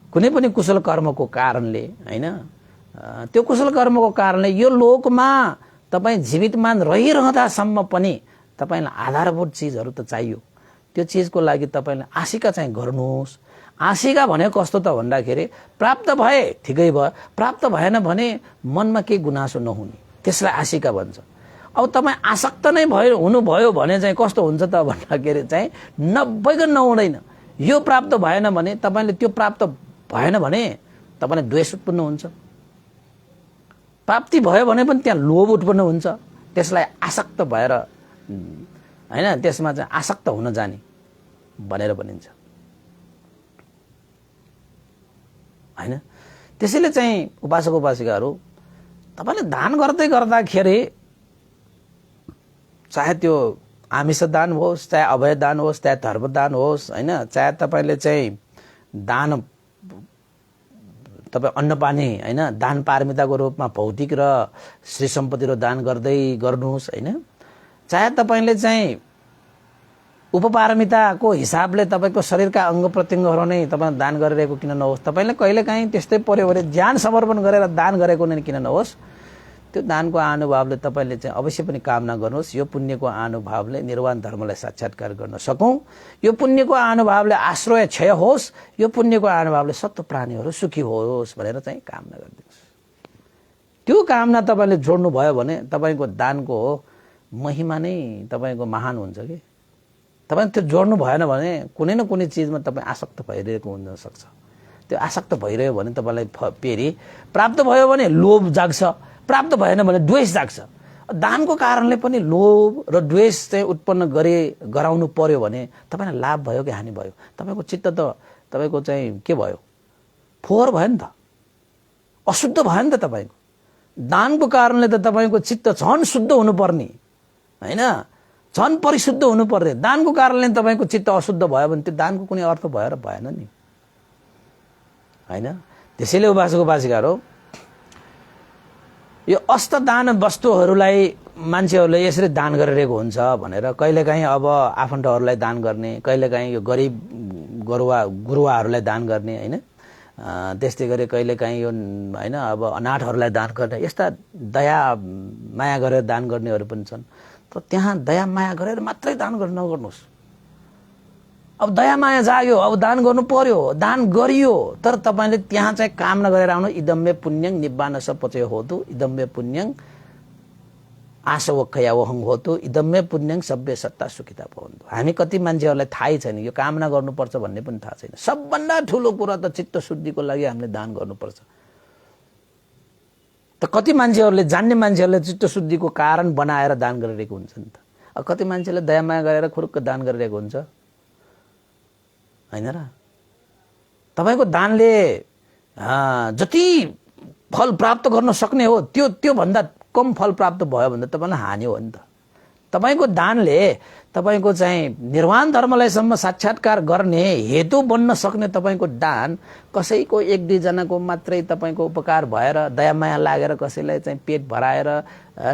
कुनै पनि कुशल कर्मको कारणले होइन, त्यो कुशल कर्मको कारणले यो लोकमा तपाईँ जीवितमान रहिरहँदासम्म पनि तपाईँलाई आधारभूत चिजहरू त चाहियो। त्यो चिजको लागि तपाईँले आशिका चाहिँ गर्नुहोस्। आशिका भनेको कस्तो त भन्दाखेरि प्राप्त भए ठिकै भयो, प्राप्त भएन भने मनमा केही गुनासो नहुने, त्यसलाई आशिका भन्छ। अब तपाईँ आसक्त नै हुनुभयो भने चाहिँ कस्तो हुन्छ त भन्दाखेरि चाहिँ नभइकन नहुँदैन। यो प्राप्त भएन भने तपाईँले त्यो प्राप्त भएन भने तपाईँलाई द्वेष उत्पन्न हुन्छ। प्राप्ति भयो भने पनि त्यहाँ लोभ उत्पन्न हुन्छ। त्यसलाई आसक्त भएर होइन, त्यसमा चाहिँ आसक्त हुन जाने भनेर भनिन्छ होइन। त्यसैले चाहिँ उपासक उपासिकाहरू तपाईँले दान गर्दै गर्दाखेरि चाहे त्यो आमिष दान होस्, चाहे अभय दान होस्, चाहे धर्मदान होस् होइन, चाहे तपाईँले चाहिँ दान तपाईँ अन्नपानी होइन दान पारमिताको रूपमा भौतिक र श्री सम्पत्ति दान गर्दै गर्नुहोस् होइन, चाहे तपाईँले चाहिँ उपपारमिताको हिसाबले तपाईँको शरीरका अङ्ग प्रत्यङ्गहरू नै तपाईँ दान गरिरहेको किन नहोस्। तपाईँले कहिलेकाहीँ त्यस्तै पर्यो भने ज्यान समर्पण गरेर दान गरेको नै किन नहोस्। त्यो दानको अनुभवले तपाईँले चाहिँ अवश्य पनि कामना गर्नुहोस् यो पुण्यको अनुभवले निर्वाण धर्मलाई साक्षात्कार गर्न सकौँ, यो पुण्यको अनुभवले आश्रय क्षय होस्, यो पुण्यको अनुभवले सत्व प्राणीहरू सुखी होस् भनेर चाहिँ कामना गरिदिनुहोस्। त्यो कामना तपाईँले जोड्नु भयो भने तपाईँको दानको महिमा नै तपाईँको महान हुन्छ कि। तपाईँ त्यो जोड्नु भएन भने कुनै न कुनै चिजमा तपाईँ आसक्त भइरहेको हुन सक्छ। त्यो आसक्त भइरह्यो भने तपाईँलाई फेरि प्राप्त भयो भने लोभ जाग्छ, प्राप्त भएन भने द्वेष जाग्छ। दानको कारणले पनि लोभ र द्वेष चाहिँ उत्पन्न गराउनु पर्यो भने तपाईँलाई लाभ भयो कि हानि भयो? तपाईँको चित्त त तपाईँको चाहिँ के भयो? फोहोर भयो नि त, अशुद्ध भयो नि त। तपाईँको दानको कारणले त तपाईँको चित्त झन् शुद्ध हुनुपर्ने होइन, झन् परिशुद्ध हुनुपर्ने। दानको कारणले तपाईँको चित्त अशुद्ध भयो भने त्यो दानको कुनै अर्थ भएर भएन नि होइन। त्यसैले उपासक उपासिकाहरू यो अष्टदान वस्तुहरूलाई मान्छेहरूले यसरी दान गरिरहेको हुन्छ भनेर कहिलेकाहीँ अब आफन्तहरूलाई दान गर्ने, कहिलेकाहीँ यो गरिब गुरुवाहरूलाई दान गर्ने होइन, त्यस्तै गरी कहिलेकाहीँ यो होइन अब अनाथहरूलाई दान गर्ने, यस्ता दया माया गरेर दान गर्नेहरू पनि छन्। तर त्यहाँ दया माया गरेर मात्रै दान नगर्नुहोस्। अब दया माया जाग्यो, अब दान गर्नु पर्यो, दान गरियो, तर तपाईँले त्यहाँ चाहिँ काम नगरेर आउनु। इदम्मे पुण्यं निब्बान सपचय होतु, इदम्मे पुण्यं आशवक्षया वहङ होतु, इदम्मे पुण्यं सभ्य सत्ता सुखिता भवन्तु। हामी कति मान्छेहरूलाई थाहै छैन यो कामना गर्नुपर्छ भन्ने पनि थाहा छैन। सबभन्दा ठुलो कुरा त चित्त शुद्धिको लागि हामीले दान गर्नुपर्छ। त कति मान्छेहरूले जान्ने मान्छेहरूले चित्तशुद्धिको कारण बनाएर दान गरिरहेको हुन्छ नि त। अब कति मान्छेले दयामाया गरेर खुरुक्क दान गरिरहेको हुन्छ हैन र। तपाईको दानले जति फल प्राप्त गर्न सक्ने हो त्यो भन्दा कम फल प्राप्त भयो भने तपाईलाई हानि हो नि त। तपाईको दानले तपाईको चाहिँ निर्वाण धर्मलाई सम्म साक्षात्कार गर्ने हेतु बन्न सक्ने तपाईको दान कसैको एक दुई जनाको मात्रै तपाईको उपकार भएर दयामाया लागेर कसैलाई चाहिँ पेट भराएर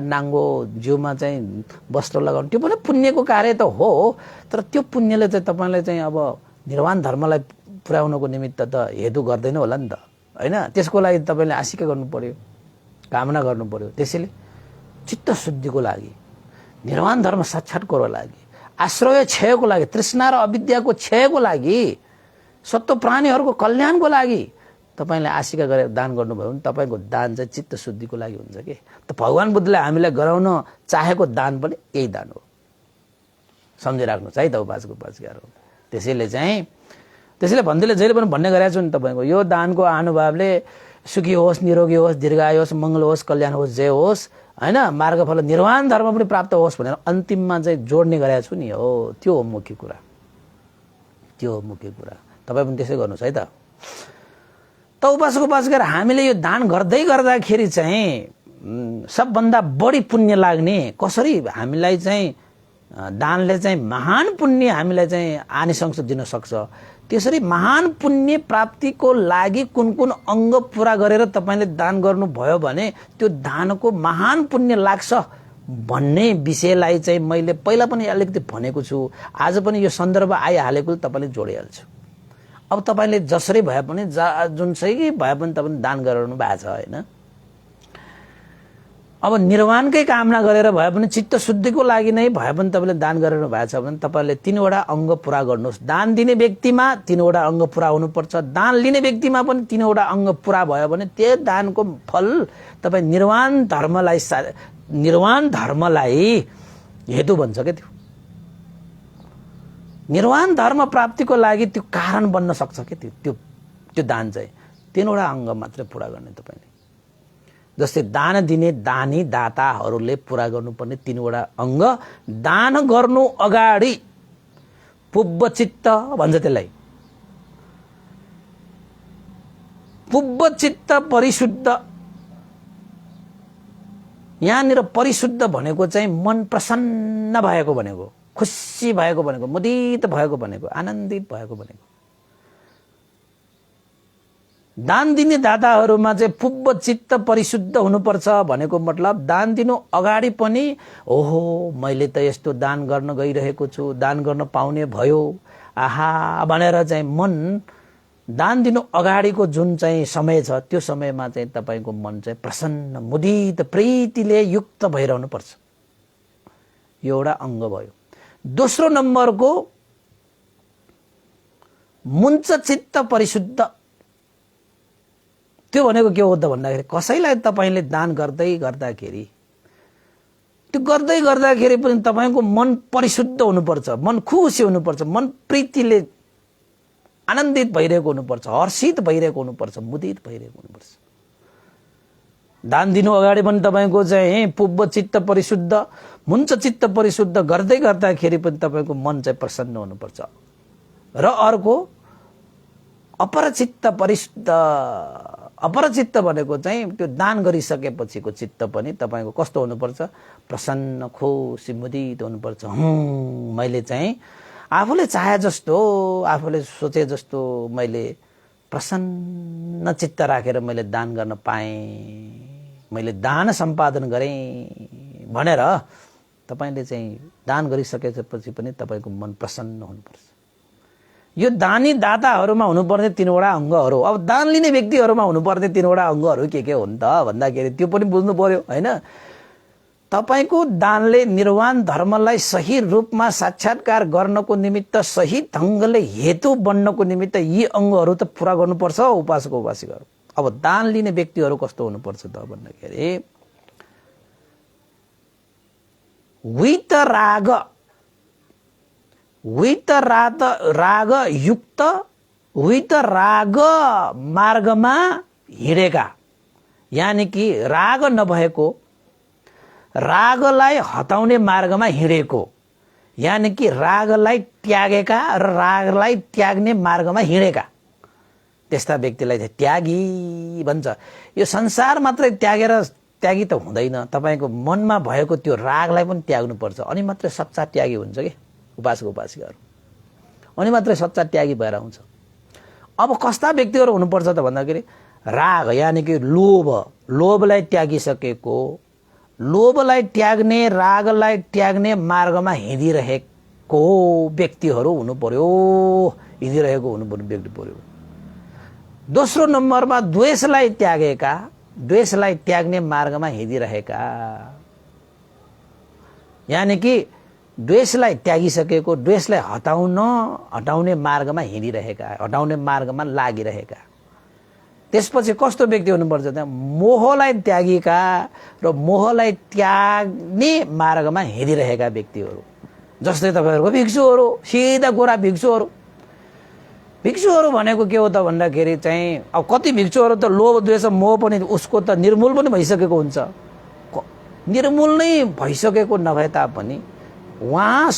नाङ्गो जिउमा चाहिँ वस्त्र लगाउनु त्यो पनि पुण्यको कार्य त हो। तर त्यो पुण्यले चाहिँ तपाईलाई चाहिँ अब निर्वाण धर्मलाई पुर्याउनको निमित्त त हेतु गर्दैन होला नि त हैन। त्यसको लागि तपाईले आशिका गर्नु पर्यो, कामना गर्नु पर्यो। त्यसैले चित्त शुद्धिको लागि, निर्वाण धर्म साक्षात्कारको लागि, आश्रय क्षयको लागि, तृष्णा र अविद्याको क्षयको लागि, सत्व प्राणीहरूको कल्याणको लागि तपाईले आशिका गरेर दान गर्नुभयो भने तपाईको दान चाहिँ चित्त शुद्धिको लागि हुन्छ के। त भगवान बुद्धले हामीलाई गराउन चाहेको दान पनि यही दान हो। सम्झिराख्नुहोस् है त उपासक-उपासिकाहरू। त्यसैले भन्दैले जहिले पनि भन्ने गरेको छु नि तपाईको यो दानको अनुभवले सुखी होस्, निरोगी होस्, दीर्घायु होस्, मङ्गल होस्, कल्याण होस्, जय होस् हैन, मार्गफल निर्वाण धर्म पनि प्राप्त होस् भनेर अन्तिममा चाहिँ जोड्ने गरेको छु नि हो। त्यो हो मुख्य कुरा, त्यो हो मुख्य कुरा। तपाईँ पनि त्यसै गर्नुहोस् है त। त उपासक-उपासिका हामीले यो दान गर्दै गर्दाखेरि चाहिँ सबभन्दा बढी पुण्य लाग्ने कसरी हामीलाई चाहिँ दानले चाहिँ महान पुण्य हामीलाई चाहिँ आनिशंस दिन सक्छ। त्यसरी महान पुण्य प्राप्तिको लागि कुन कुन अंग पूरा गरेर तपाईले दान गर्नुभयो भने त्यो दानको महान पुण्य लाग्छ भन्ने विषयलाई चाहिँ मैले पहिला पनि अलिकति भनेको छु। आज पनि यो सन्दर्भ आइहालेको तपाईले जोडिहाल्छु। अब तपाईले जसरी भए पनि जुनसै भए पनि तपाईले दान गरिरहनु भएको छ हैन। अब निर्वाणकै कामना गरेर भए पनि चित्त शुद्धिको लागि नै भए पनि तपाईले दान गरिरहनु भएको छ भने तपाईले 3 वटा अंग पूरा गर्नुहोस्। दान दिने व्यक्तिमा 3 वटा अंग पूरा हुनुपर्छ, दान लिने व्यक्तिमा पनि 3 वटा अंग पूरा भयो भने त्यो दानको फल तपाई निर्वाण धर्मलाई हेतु बन्छ के। त्यो निर्वाण धर्म प्राप्तिको लागि त्यो कारण बन्न सक्छ के। त्यो दान चाहिँ 3 वटा अंग मात्र पूरा गर्ने तपाईले। जस्तै दान दिने दानी दाताहरूले पूरा गर्नुपर्ने 3 वटा अंग दान गर्नु अगाडि पुब्बचित्त भन्छ त्यसलाई। पुब्बचित्त परिशुद्ध, यहाँनिर परिशुद्ध भनेको चाहिँ मन प्रसन्न भएको भनेको, खुसी भएको भनेको, मुदित भएको भनेको, आनन्दित भएको भनेको। दान दिने दाताहरूमा चाहिँ पुब्ब चित्त परिशुद्ध हुनुपर्छ भनेको मतलब दान दिनु अगाडि पनि ओहो मैले त यस्तो दान गर्न गइरहेको छु, दान गर्न पाउने भयो आहा भनेर चाहिँ मन दान दिनु अगाडिको जुन चाहिँ समय छ त्यो समयमा चाहिँ तपाईको मन चाहिँ प्रसन्न मुदित प्रीतिले युक्त भइरहनु पर्छ। यो एउटा अंग भयो। दोस्रो नम्बरको मुञ्च चित्त परिशुद्ध, त्यो भनेको के हो त भन्दाखेरि कसैलाई तपाईले दान गर्दै गर्दाखेरि पनि तपाईको मन परिशुद्ध हुनुपर्छ, मन खुसी हुनुपर्छ, मन प्रीतिले आनन्दित भइरहेको हुनुपर्छ, हर्षित भइरहेको हुनुपर्छ, मुदित भइरहेको हुनुपर्छ। दान दिनु अगाडि पनि तपाईको चाहिँ पुब्ब चित्त परिशुद्ध, मुञ्च चित्त परिशुद्ध गर्दै गर्दाखेरि पनि तपाईको मन चाहिँ प्रसन्न हुनुपर्छ। र अर्को अपरचित्त परिशुद्ध, अपरचित्त भनेको चाहिँ त्यो दान गरिसकेपछिको चित्त पनि तपाईको कस्तो हुनुपर्छ, प्रसन्न खुसी मुदित हुनुपर्छ। मैले चाहिँ आफूले चाहे जस्तो, आफूले सोचे जस्तो मैले प्रसन्न चित्त राखेर मैले दान गर्न पाएँ, मैले दान सम्पादन गरेँ भनेर तपाईले चाहिँ दान गरिसकेपछि पनि तपाईको मन प्रसन्न हुनुपर्छ। यो दानी दाताहरूमा हुनुपर्ने 3 वटा अंगहरू। अब दान लिने व्यक्तिहरूमा हुनुपर्ने 3 वटा अंगहरू के हुन् त भन्दाखेरि त्यो पनि बुझ्नु पर्यो हैन। तपाईको दानले निर्वाण धर्मलाई सही रूपमा साक्षात्कार गर्नको निमित्त, सही ढंगले हेतु बन्नको निमित्त यी अंगहरू त पूरा गर्नुपर्छ उपासक उपासिकाहरू। अब दान लिने व्यक्तिहरू कस्तो हुनुपर्छ त भन्दाखेरि राग युक्त, राग मार्गमा हिँडेका, यानि कि राग नभएको, रागलाई हटाउने मार्गमा हिँडेको, यानि कि रागलाई त्यागेका र रागलाई त्याग्ने मार्गमा हिँडेका, त्यस्ता व्यक्तिलाई चाहिँ त्यागी भन्छ। यो संसार मात्रै त्यागी त हुँदैन, तपाईको मनमा भएको त्यो रागलाई पनि त्याग्नुपर्छ, अनि मात्रै सच्चा त्यागी हुन्छ के उपासक उपासिकाहरू, अनि मात्रै सच्चा त्यागी भएर आउँछ। अब कस्ता व्यक्तिहरू हुनुपर्छ त भन्दाखेरि राग यानि कि लोभलाई त्यागिसकेको, लोभलाई त्याग्ने, रागलाई त्याग्ने मार्गमा हिँडिरहेको व्यक्तिहरू हुनु पर्यो, हिँडिरहेको हुनु पर्ने व्यक्ति पर्यो। दोस्रो नम्बरमा द्वेषलाई त्यागेका, द्वेषलाई त्याग्ने मार्गमा हिँडिरहेका, यानि कि द्वेषलाई त्यागिसकेको, द्वेषलाई हटाउने मार्गमा हिँडिरहेका, हटाउने मार्गमा लागिरहेका। त्यसपछि कस्तो व्यक्ति हुनुपर्छ त? मोहलाई त्यागेका र मोहलाई त्याग्ने मार्गमा हिँडिरहेका व्यक्तिहरू, जस्तै तपाईहरुको भिक्षुहरू, सिधा गोरा भिक्षुहरू। भिक्षुहरू भनेको के हो त भन्दाखेरि चाहिँ अब कति भिक्षुहरू त लोभ द्वेष मोह पनि उसको त निर्मूल पनि भइसकेको हुन्छ। निर्मूल नै भइसकेको नभए तापनि उहाँ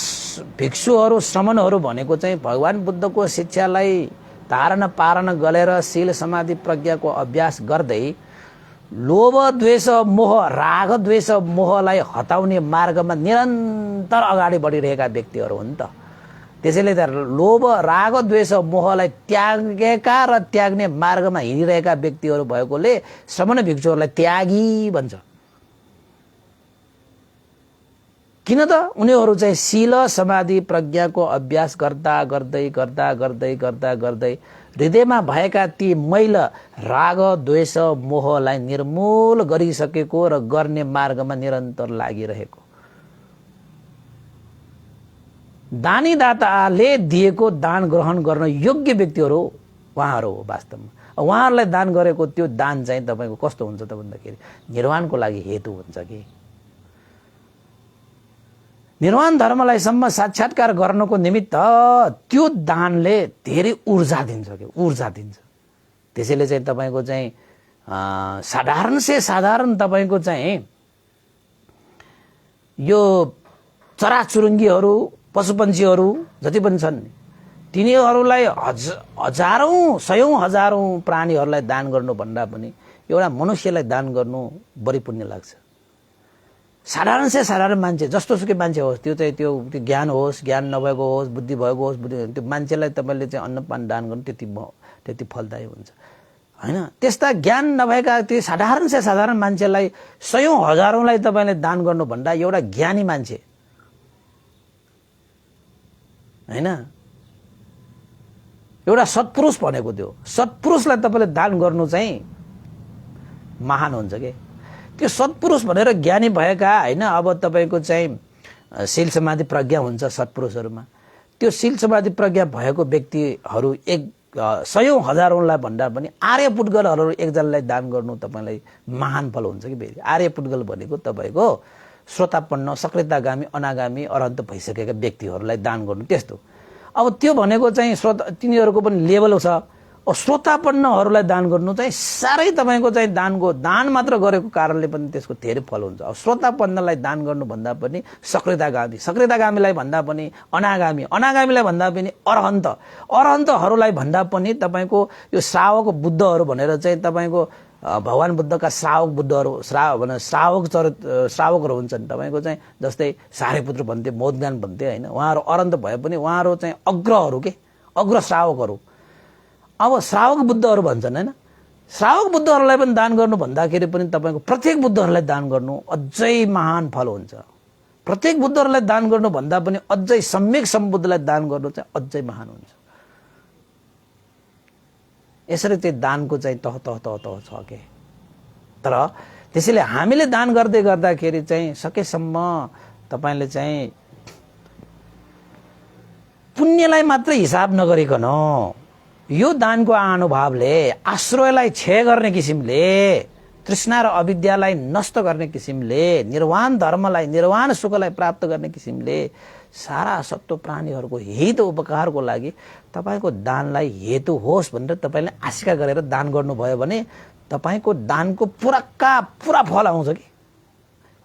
भिक्षुहरू श्रमणहरू भनेको चाहिँ भगवान बुद्धको शिक्षालाई धारण पारण गरेर शील समाधि प्रज्ञाको अभ्यास गर्दै लोभ द्वेष मोह, राग द्वेष मोहलाई हटाउने मार्गमा निरन्तर अगाडि बढिरहेका व्यक्तिहरू हुन् त। त्यसैले त लोभ राग द्वेष मोहलाई त्यागेका र त्याग्ने मार्गमा हिँडिरहेका व्यक्तिहरू भएकोले श्रमण भिक्षुहरूलाई त्यागी भन्छ। किन त? उनीहरू चाहिँ शील समाधि प्रज्ञाको अभ्यास गर्दा गर्दै हृदयमा भएका ती मैल राग द्वेष मोहलाई निर्मूल गरिसकेको र गर्ने मार्गमा निरन्तर लागिरहेको। दानी दाताले दिएको दान ग्रहण गर्न योग्य व्यक्तिहरू उहाँहरू हो वास्तवमा। उहाँहरूलाई दान गरेको त्यो दान चाहिँ तपाईको कस्तो हुन्छ त भन्दाखेरि निर्वाणको लागि हेतु हुन्छ कि निर्वाण धर्मलाई सम्म साक्षात्कार गर्नको निमित्त त्यो दानले धेरै ऊर्जा दिन्छ के ऊर्जा दिन्छ। त्यसैले चाहिँ तपाईको चाहिँ साधारण से साधारण तपाईको चाहिँ यो चराचुरुङ्गीहरू पशुपन्छीहरू जति पनि छन् तिनीहरूलाई हजारौं सयौं हजारौं प्राणीहरूलाई दान गर्नु भन्दा पनि एउटा मनुष्यलाई दान गर्नु बढी पुण्य लाग्छ। साधारण से साधारण मान्छे जस्तोसुकै मान्छे होस्, त्यो चाहिँ त्यो ज्ञान होस्, ज्ञान नभएको होस्, बुद्धि भएको होस्, त्यो मान्छेलाई तपाईले चाहिँ अन्नपान दान गर्नु त्यति फलदायी हुन्छ हैन। त्यस्ता ज्ञान नभएका त्यो साधारण से साधारण मान्छेलाई सयौं हजारौंलाई तपाईले दान गर्नु भन्दा एउटा ज्ञानी मान्छे हैन, एउटा सत्पुरुष भनेको त्यो सत्पुरुषलाई तपाईले दान गर्नु चाहिँ महान हुन्छ के। त्यो सत्पुरुष भनेर ज्ञानी भएका हैन, अब तपाईको चाहिँ शील समाधि प्रज्ञा हुन्छ सत्पुरुषहरुमा। त्यो शील समाधि प्रज्ञा भएको व्यक्तिहरू सयौं हजारौंलाई भन्दा पनि आर्य पुद्गलहरू एकजनालाई दान गर्नु तपाईलाई महान फल हुन्छ कि फेरि। आर्य पुद्गल भनेको तपाईको श्रोतापन्न सकृतागामी अनागामी अरहन्त भइसकेका व्यक्तिहरूलाई दान गर्नु त्यस्तो। अब त्यो भनेको चाहिँ तिनीहरूको पनि लेभल छ। श्रोतापन्नहरूलाई दान गर्नु चाहिँ साह्रै तपाईको चाहिँ दान मात्र गरेको कारणले पनि त्यसको धेरै फल हुन्छ। अब श्रोतापन्नलाई दान गर्नु भन्दा पनि सकृतागामीलाई भन्दा पनि अनागामीलाई भन्दा पनि अरहन्तहरूलाई भन्दा पनि तपाईको यो श्रावक बुद्धहरू भनेर चाहिँ तपाईको भगवान बुद्धका श्रावकहरू हुन्छन् तपाईको चाहिँ जस्तै सारेपुत्र भन्थे, मोदगान भन्थे हैन। उहाँहरू अरहन्त भए पनि उहाँहरू चाहिँ अग्र श्रावकहरू। अब श्रावक बुद्धहरू भन्छन् हैन। श्रावक बुद्धहरूलाई पनि दान गर्नु भन्दाखेरि पनि तपाईको प्रत्येक बुद्धहरूलाई दान गर्नु अझै महान फल हुन्छ। प्रत्येक बुद्धहरूलाई दान गर्नु भन्दा पनि अझै सम्यक सम्बुद्धलाई दान गर्नु चाहिँ अझै महान हुन्छ। यसरी चाहिँ दानको चाहिँ तह छ के। तर त्यसैले हामीले दान गर्दै गर्दाखेरि चाहिँ सकेसम्म तपाईले चाहिँ पुण्यलाई मात्र हिसाब नगरिकन यो दानको अनुभवले आश्रयलाई क्षय गर्ने किसिमले, तृष्णा र अविद्यालाई नष्ट गर्ने किसिमले, निर्वाण धर्मलाई निर्वाण सुखलाई प्राप्त गर्ने किसिमले सारा सत्व प्राणीहरूको हित उपकारको लागि तपाईको दानलाई हेतु होस् भनेर तपाईले आशिका गरेर दान गर्नुभयो भने तपाईको दानको पुरा फल आउँछ कि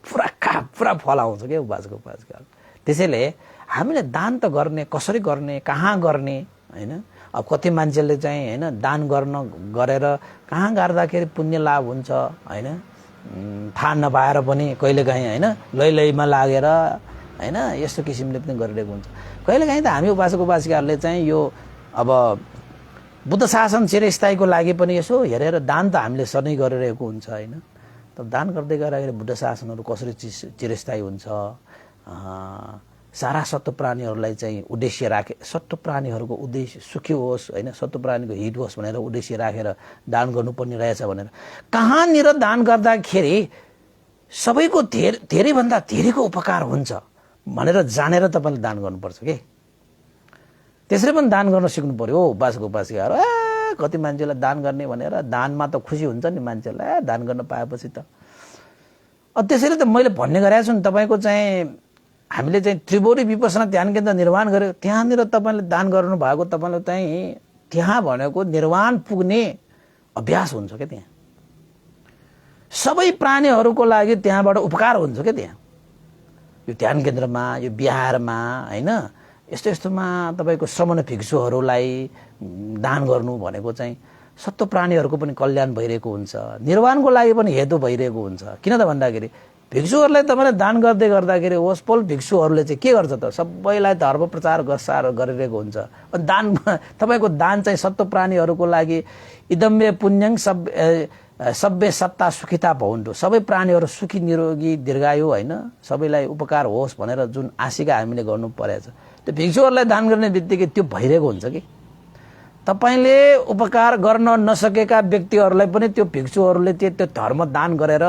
पुरा फल आउँछ के उपासको उपासकाहरू। त्यसैले हामीले दान त गर्ने, कसरी गर्ने, कहाँ गर्ने हैन। अब कति मान्छेले चाहिँ हैन दान गरेर कहाँ गर्दाखेरि पुण्य लाभ हुन्छ हैन, थाहा नपाएर पनि कहिलेकाहीँ हैन लैमा लागेर हैन यस्तो किसिमले पनि गरिरहेको हुन्छ। कहिलेकाहीँ त हामी उपासक उपासिकाहरूले चाहिँ यो अब बुद्ध शासन चिरस्थायीको लागि पनि यसो हेरेर दान त हामीले सधैँ गरिरहेको हुन्छ हैन। त दान गर्दै गर्दाखेरि बुद्ध शासनहरू कसरी चिरस्थायी हुन्छ, सारा सत्व प्राणीहरूलाई चाहिँ उद्देश्य राखे, सत्व प्राणीहरूको उद्देश्य सुखी होस् हैन, सत्व प्राणीको हित होस् भनेर उद्देश्य राखेर दान गर्नुपर्ने रहेछ भनेर कहाँनिर दान गर्दाखेरि सबैको धेरैभन्दा धेरैको उपकार हुन्छ भनेर जानेर तपाईँले दान गर्नुपर्छ के। त्यसरी पनि दान गर्न सिक्नु पर्यो उपासक उपासिकाहरू। कति मान्छेलाई दान गर्ने भनेर दानमा त खुसी हुन्छ नि मान्छेलाई दान गर्न पाएपछि त। त्यसैले त मैले भन्ने गरेको छु नि तपाईँको चाहिँ हामीले चाहिँ त्रिपुरी विपसना ध्यान केन्द्र निर्माण गर्यो, त्यहाँनिर तपाईँले दान गर्नु भएको तपाईँले चाहिँ त्यहाँ भनेको निर्वाण पुग्ने अभ्यास हुन्छ क्या। त्यहाँ सबै प्राणीहरूको लागि त्यहाँबाट उपकार हुन्छ क्या। त्यहाँ यो ध्यान केन्द्रमा, यो बिहारमा हैन यस्तो यस्तोमा तपाईँको श्रमण भिक्षुहरूलाई दान गर्नु भनेको चाहिँ सत्व प्राणीहरूको पनि कल्याण भइरहेको हुन्छ, निर्वाणको लागि पनि हेतु भइरहेको हुन्छ। किन त भन्दाखेरि भिक्षुहरूलाई तपाईँले दान गर्दै गर्दाखेरि ओसपोल भिक्षुहरूले चाहिँ के गर्छ त, सबैलाई धर्म प्रचार गरिरहेको हुन्छ। अनि दान तपाईँको दान चाहिँ सत्व प्राणीहरूको लागि इदम्य पुण्यङ सभ्य सत्ता सुखिता भवन्तु, सबै प्राणीहरू सुखी निरोगी दीर्घायु हैन सबैलाई उपकार होस् भनेर जुन आशिका हामीले गर्नु परेछ, त्यो भिक्षुहरूलाई दान गर्ने बित्तिकै त्यो भइरहेको हुन्छ कि। तपाईले उपकार गर्न नसकेका व्यक्तिहरूलाई पनि त्यो भिक्षुहरूले त्यो धर्म दान गरेर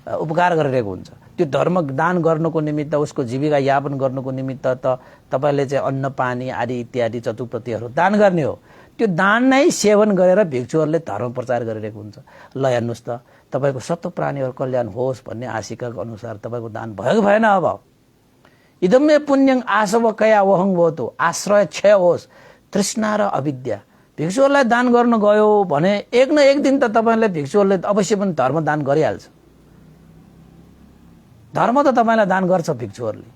उपकार गरिरहेको हुन्छ। त्यो धर्म दान गर्नको निमित्त, उसको जीविका यापन गर्नको निमित्त त तपाईले चाहिँ अन्न पानी आदि इत्यादि चतुप्रतिहरू दान गर्ने हो। त्यो दान नै सेवन गरेर भिक्षुहरूले धर्म प्रचार गरिरहेको हुन्छ। ल हेर्नुहोस् त, तपाईँको सत्व प्राणीहरू कल्याण होस् भन्ने आशिकाको अनुसार तपाईँको दान भयो कि भएन। अब इदम्य पुण्यङ आशव कया वहङ भवतु, आश्रय क्षय होस् तृष्णा र अविद्या। भिक्षुहरूलाई दान गर्न गयो भने एक न एक दिन त तपाईँले भिक्षुहरूले अवश्य पनि धर्म दान गरिहाल्छ। धर्म त तपाईँलाई दान गर्छ भिक्षुहरूले।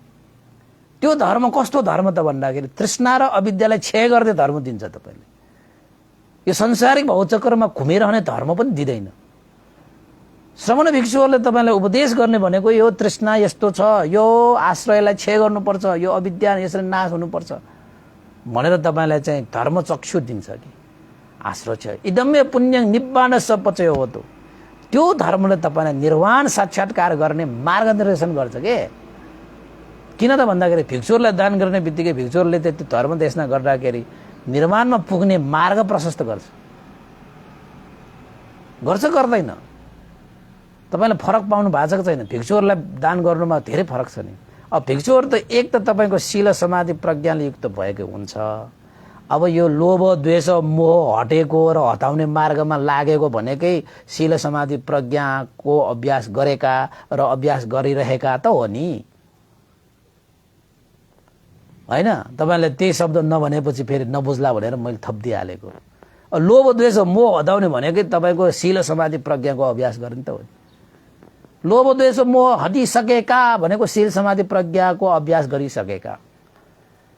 त्यो धर्म कस्तो धर्म त भन्दाखेरि तृष्णा र अविद्यालाई क्षय गर्दै धर्म दिन्छ तपाईँले। यो संसारिक भौचक्रमा घुमिरहने धर्म पनि दिँदैन। श्रमण भिक्षुहरूले तपाईँलाई उपदेश गर्ने भनेको यो तृष्णा यस्तो छ, यो आश्रयलाई क्षय गर्नुपर्छ, यो अविद्या यसरी नाश हुनुपर्छ भनेर तपाईँलाई चाहिँ धर्म चक्षु दिन्छ कि आश्रय छ। इदम्य पुण्यङ निब्बान सपचयो हो, त्यो धर्मले तपाईँलाई निर्वाण साक्षात्कार गर्ने मार्गदर्शन गर्छ के। किन त भन्दाखेरि भिक्षुहरूलाई दान गर्ने बित्तिकै भिक्षुहरूले त्यो धर्म देशना गर्दाखेरि निर्वाणमा पुग्ने मार्ग प्रशस्त गर्छ गर्दैन। तपाईँले फरक पाउनु भएको छ कि छैन? भिक्षुहरूलाई दान गर्नुमा धेरै फरक छ नि। अब भिक्षुहरू त एक त तपाईँको शील समाधि प्रज्ञाले युक्त भएको हुन्छ। अब यो लोभ द्वेष मोह हटेको र हटाउने मार्गमा लागेको भनेकै शील समाधि प्रज्ञाको अभ्यास गरेका र अभ्यास गरिरहेका त हो नि हैन। तपाईँले त्यही शब्द नभनेपछि फेरि नबुझ्ला भनेर मैले थपिदिइहालेको। लोभ द्वेष मोह हटाउने भनेकै तपाईँको शील समाधि प्रज्ञाको अभ्यास गर्ने त हो नि। लोभ द्वेष मोह हटिसकेका भनेको शील समाधि प्रज्ञाको अभ्यास गरिसकेका।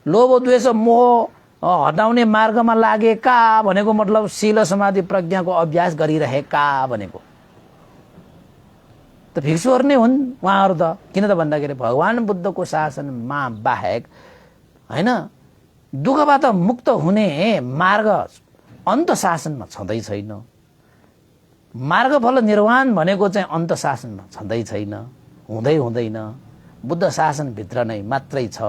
लोभ द्वेष मोह हटाउने मार्गमा लागेका भनेको मतलब शील समाधि प्रज्ञाको अभ्यास गरिरहेका भनेको त भिक्षुहरू नै हुन् उहाँहरू त। किन त भन्दाखेरि भगवान बुद्धको शासनमा बाहेक हैन दुःखबाट मुक्त हुने मार्ग अन्त शासनमा छँदै छैन। मार्गफल निर्वाण भनेको चाहिँ अन्त शासनमा छँदै छैन, हुँदैन। बुद्ध शासनभित्र नै मात्रै छ।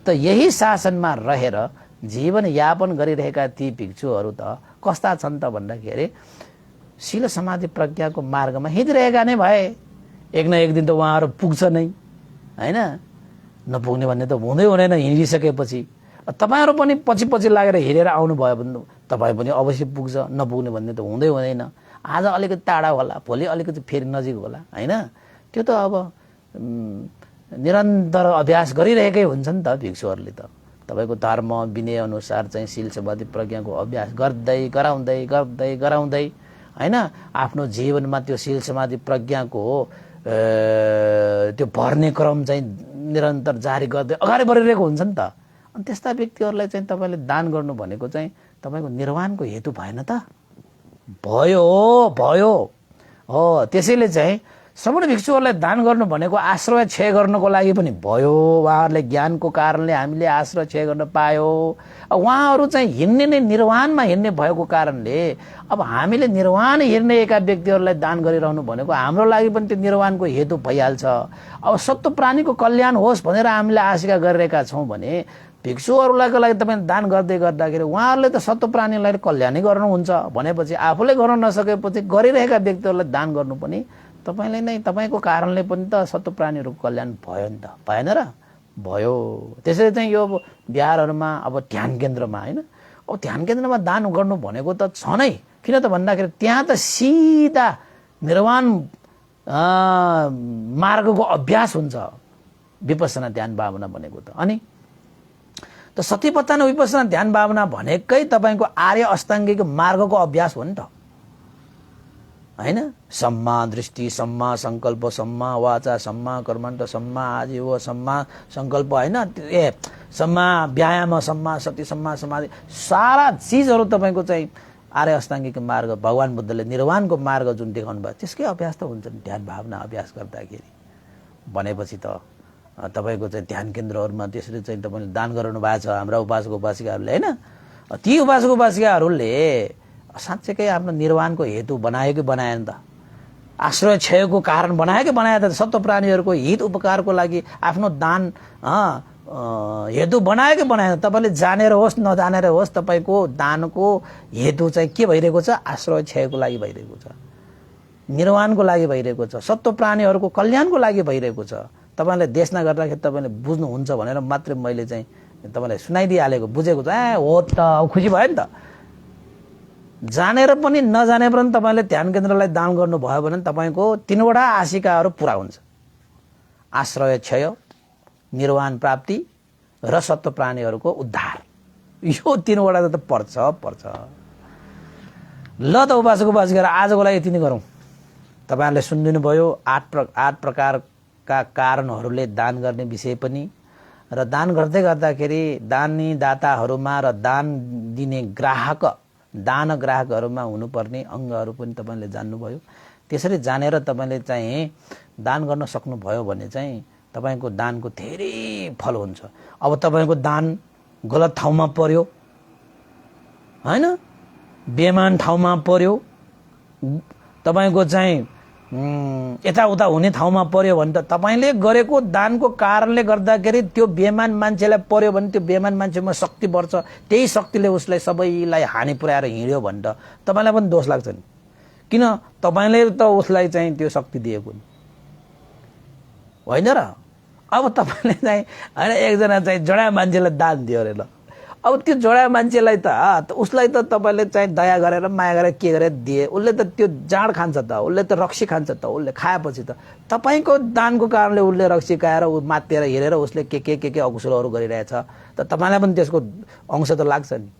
त यही शासनमा रहेर जीवन यापन गरिरहेका ती भिक्षुहरू त कस्ता छन् त भन्दाखेरि शील समाधि प्रज्ञाको मार्गमा हिँडिरहेका नै भए एक न एक दिन त उहाँहरू पुग्छ नै हैन। नपुग्ने भन्ने त हुँदैन हिँडिसकेपछि। तपाईँहरू पनि पछि लागेर हिँडेर आउनुभयो भने तपाईँ पनि अवश्य पुग्छ। नपुग्ने भन्ने त हुँदैन। आज अलिकति टाढा होला, भोलि अलिकति फेरि नजिक होला हैन। त्यो त अब निरन्तर अभ्यास गरिरहेकै हुन्छ नि त भिक्षुहरूले त। तपाईँको धर्म विनय अनुसार चाहिँ शील समाधि प्रज्ञाको अभ्यास गर्दै गराउँदै हैन आफ्नो जीवनमा त्यो शील समाधि प्रज्ञाको त्यो भर्ने क्रम चाहिँ निरन्तर जारी गर्दै अगाडि बढिरहेको हुन्छ नि त। अनि त्यस्ता व्यक्तिहरूलाई चाहिँ तपाईले दान गर्नु भनेको चाहिँ तपाईको निर्वाणको हेतु भएन त? भयो हो। त्यसैले चाहिँ श्रमण भिक्षुहरूलाई दान गर्नु भनेको आश्रय क्षय गर्नको लागि पनि भयो। उहाँहरूले ज्ञानको कारणले हामीले आश्रय क्षय गर्न पायो। उहाँहरू चाहिँ हिँड्ने नै निर्वाणमा हिँड्ने भएको कारणले अब हामीले निर्वाण हिँड्ने एका व्यक्तिहरूलाई दान गरिरहनु भनेको हाम्रो लागि पनि त्यो निर्वाणको हेतु भइहाल्छ। अब सत्व प्राणीको कल्याण होस् भनेर हामीले आशिका गरिरहेका छौँ भने भिक्षुहरूलाई लागि तपाईँ दान गर्दै गर्दाखेरि उहाँहरूले त सत्व प्राणीलाई कल्याणै गर्नुहुन्छ भनेपछि आफूले गर्न नसकेपछि गरिरहेका व्यक्तिहरूलाई दान गर्नु पनि तपाईले नै तपाईको कारणले पनि त सत्व प्राणीहरूको कल्याण भयो नि त, भएन र? भयो। त्यसैले चाहिँ यो बिहारहरूमा अब ध्यान केन्द्रमा हैन अब ध्यान केन्द्रमा दान गर्नु भनेको त छ नै। किन त भन्दाखेरि त्यहाँ त सिधा निर्वाण मार्गको अभ्यास हुन्छ विपස්සना ध्यान भावना भनेको त। अनि त सतिपत्तन विपස්සना ध्यान भावना भनेकै तपाईको आर्य अष्टाङ्गिक मार्गको अभ्यास हो नि त हैन। सम्मा दृष्टि, सम्मा संकल्प, सम्मा वाचा, सम्मा कर्मण्ड, सम्मा आजीव, सम्मा संकल्प हैन, सम्मा व्यायाम, सम्मा सति, सम्मा समाधि, सारा चीजहरु तपाईको चाहिँ आर्य अष्टाङ्गिक मार्ग भगवान बुद्धले निर्वाणको मार्ग जुन देखाउनु भयो त्यसकै अभ्यास त हुन्छ नि ध्यान भावना अभ्यास गर्दाखेरि। भनेपछि त तपाईको चाहिँ ध्यान केन्द्रहरुमा त्यसरी चाहिँ तपाईले दान गराउनु भएको छ हाम्रा उपासक उपासिकाहरूले हैन। ती उपासक उपासिकाहरूले साँच्चैकै आफ्नो निर्वाणको हेतु बनायो कि बनाएन त? आश्रय क्षयको कारण बनायो कि बनाएन त? सत्व प्राणीहरूको हित उपकारको लागि आफ्नो दान हेतु बनायो कि बनाएन? तपाईले जानेर होस् नजानेर होस् तपाईको दानको हेतु चाहिँ के भइरहेको छ? आश्रय क्षयको लागि भइरहेको छ, निर्वाणको लागि भइरहेको छ, सत्व प्राणीहरूको कल्याणको लागि भइरहेको छ। तपाईले देशना गर्दाखेरि तपाईले बुझ्नुहुन्छ भनेर मात्र मैले चाहिँ तपाईलाई सुनाइदिहालेको बुझेको छ। हो त खुसी भयो नि त। जानेर पनि नजानेर पनि तपाईले ध्यान केन्द्रलाई दान गर्नुभयो भने तपाईको तीनवटा आशिकाहरू पूरा हुन्छ। आश्रय क्षय, निर्वाण प्राप्ति र सत्व प्राणीहरूको उद्धार। यो तीनवटा त पर्छ। ल त उपासक उपासिका आजको लागि यति नै गरौँ। तपाईहरुले सुनिदिनु भयो आठ प्रकारका कारणहरूले दान गर्ने विषय पनि र दान गर्दै गर्दाखेरि दानी दाताहरूमा र दान दिने दान ग्राहकहरूमा हुनुपर्ने अंगहरू पनि तपाईले जान्नुभयो। त्यसरी जानेर तपाईले चाहिँ दान गर्न सक्नुभयो भने चाहिँ तपाईको दानको धेरै फल हुन्छ। अब तपाईको दान गलत ठाउँमा पर्यो हैन, बेमान ठाउँमा पर्यो, तपाईको चाहिँ यताउता हुने ठाउँमा पर्यो भने त तपाईले गरेको दानको कारणले गर्दाखेरि त्यो बेमान मान्छेलाई पर्यो भने त्यो बेमान मान्छेमा शक्ति बढ्छ, त्यही शक्तिले उसलाई सबैलाई हानि पुर्याएर हिँड्यो भने त तपाईलाई पनि दोष लाग्छ नि। किन तपाईले त उसलाई चाहिँ त्यो शक्ति दिएको नि होइन र? अब तपाईले चाहिँ हैन एकजना चाहिँ जडा मान्छेलाई दान दियो अरे ल, अब त्यो जडा मान्छेलाई त उसलाई त तपाईले चाहिँ दया गरेर माया गरेर के गरेर दिए, उसले त त्यो जाँड खान्छ त, उसले त रक्सी खान्छ त, उसले खाएपछि त तपाईको दानको कारणले उसले रक्सी खाएर उ मातेर हेरेर उसले के अकुशलहरू गरिरहेछ त तपाईलाई पनि त्यसको अंश त लाग्छ नि।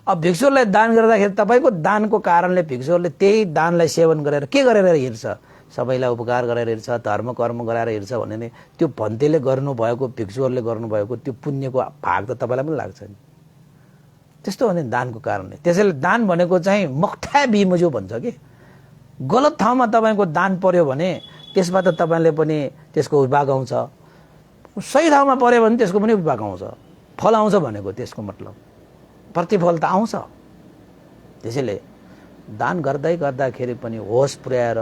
अब भिक्षुहरूलाई दान गर्दाखेरि तपाईको दानको कारणले भिक्षुहरूले त्यही दानलाई सेवन गरेर के गरेर हिँड्छ? सबैलाई उपकार गरेर हिँड्छ, धर्म कर्म गराएर हिँड्छ भने त्यो भन्तेले गर्नुभएको भिक्षुहरूले गर्नुभएको त्यो पुण्यको भाग त तपाईलाई पनि लाग्छ नि। त्यस्तो हो नि दानको कारणले। त्यसैले दान भनेको चाहिँ मक्ठा बिमजो भन्छ कि गलत ठाउँमा तपाईको दान पर्यो भने त्यसबाट तपाईले पनि त्यसको विभाग आउँछ, सही ठाउँमा पर्यो भने त्यसको पनि विभाग आउँछ, फल आउँछ भनेको त्यसको मतलब प्रतिफल त आउँछ। त्यसैले दान गर्दै गर्दाखेरि पनि होस पुर्याएर